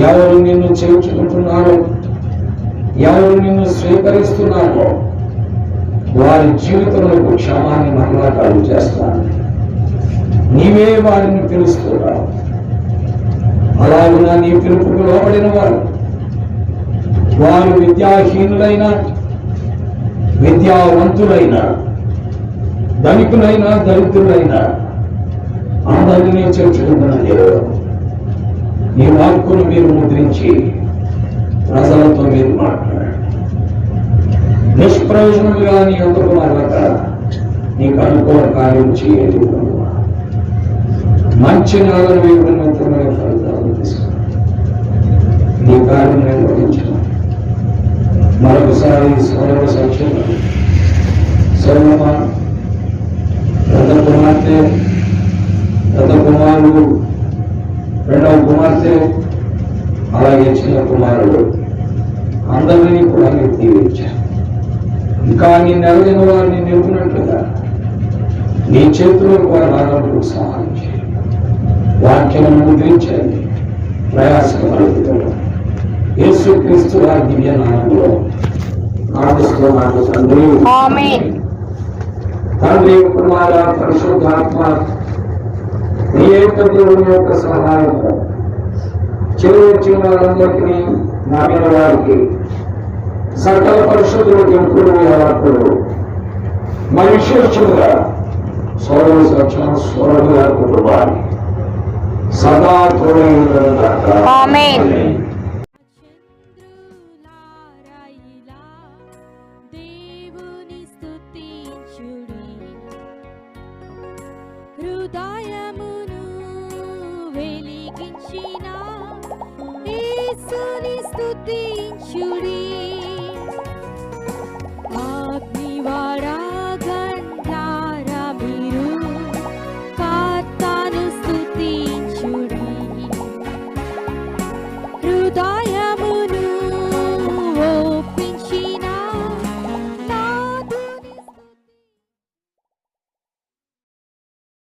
ఎవరు నిన్ను చేర్చుకుంటున్నారు, ఎవరు నిన్ను స్వీకరిస్తున్నారో వారి జీవితంలో క్షమాన్ని మరలా కలుగు చేస్తాను. నీవే వారిని పిలుస్తున్నావు. అలాగున్నా నీ పిలుపుకు లోబడిన వారు విద్యాహీనులైన, విద్యావంతులైన, ధనికులైన, దరిద్రులైన అందరినీ చేర్చుకుంటున్న దేవుడు, నీ వాక్కును మీరు ముద్రించి ప్రజలతో మీరు మాట్లాడారు. నిష్ప్రయోజనంగా నీ అందుకు మరొక నీకు అనుకూల కార్యం చేయండి. మంచి నాలను విభిన్నమైన ఫలితాలు తీసుకుని నీ కార్యం నిర్వహించడం. మరొకసారి సౌరవ సంక్షేమ సౌరమ పెద్ద కుమార్తె, పెద్ద కుమారుడు, రెండవ కుమార్తె, అలాగే చిన్న కుమారుడు అందరినీ కూడా మీరు దీవించారు. ఇంకా నీ నెలైన వారిని నిలుపునట్లుగా నీ చేతిలో వారు రావడానికి సహాయం చేయండి. వాక్యమును ముద్రించండి. ప్రయాసం కలుగుతాడు. యేసు క్రీస్తు వారి దివ్య నామములో ప్రార్థిస్తున్నాను తండ్రి. ఆమేన్. తండ్రి, కుమార, పరిశుద్ధాత్మ నీ యొక్క దేవుని యొక్క సహాయంతో చిన్న వారందరికీ, నమ్మిన వారికి, సకల పరిశుద్ధులకు ఎప్పుడు అప్పుడు మరి విశేషంగా సౌరవ సత్యం సౌరభ గారి కుటుంబాన్ని సదా తోడై ఉండును గాక. ఆమేన్. చంద్రులారాయిలా దేవుని స్తుతించుడి, హృదయమును వెలిగించిన యేసుని స్తుతించుడి.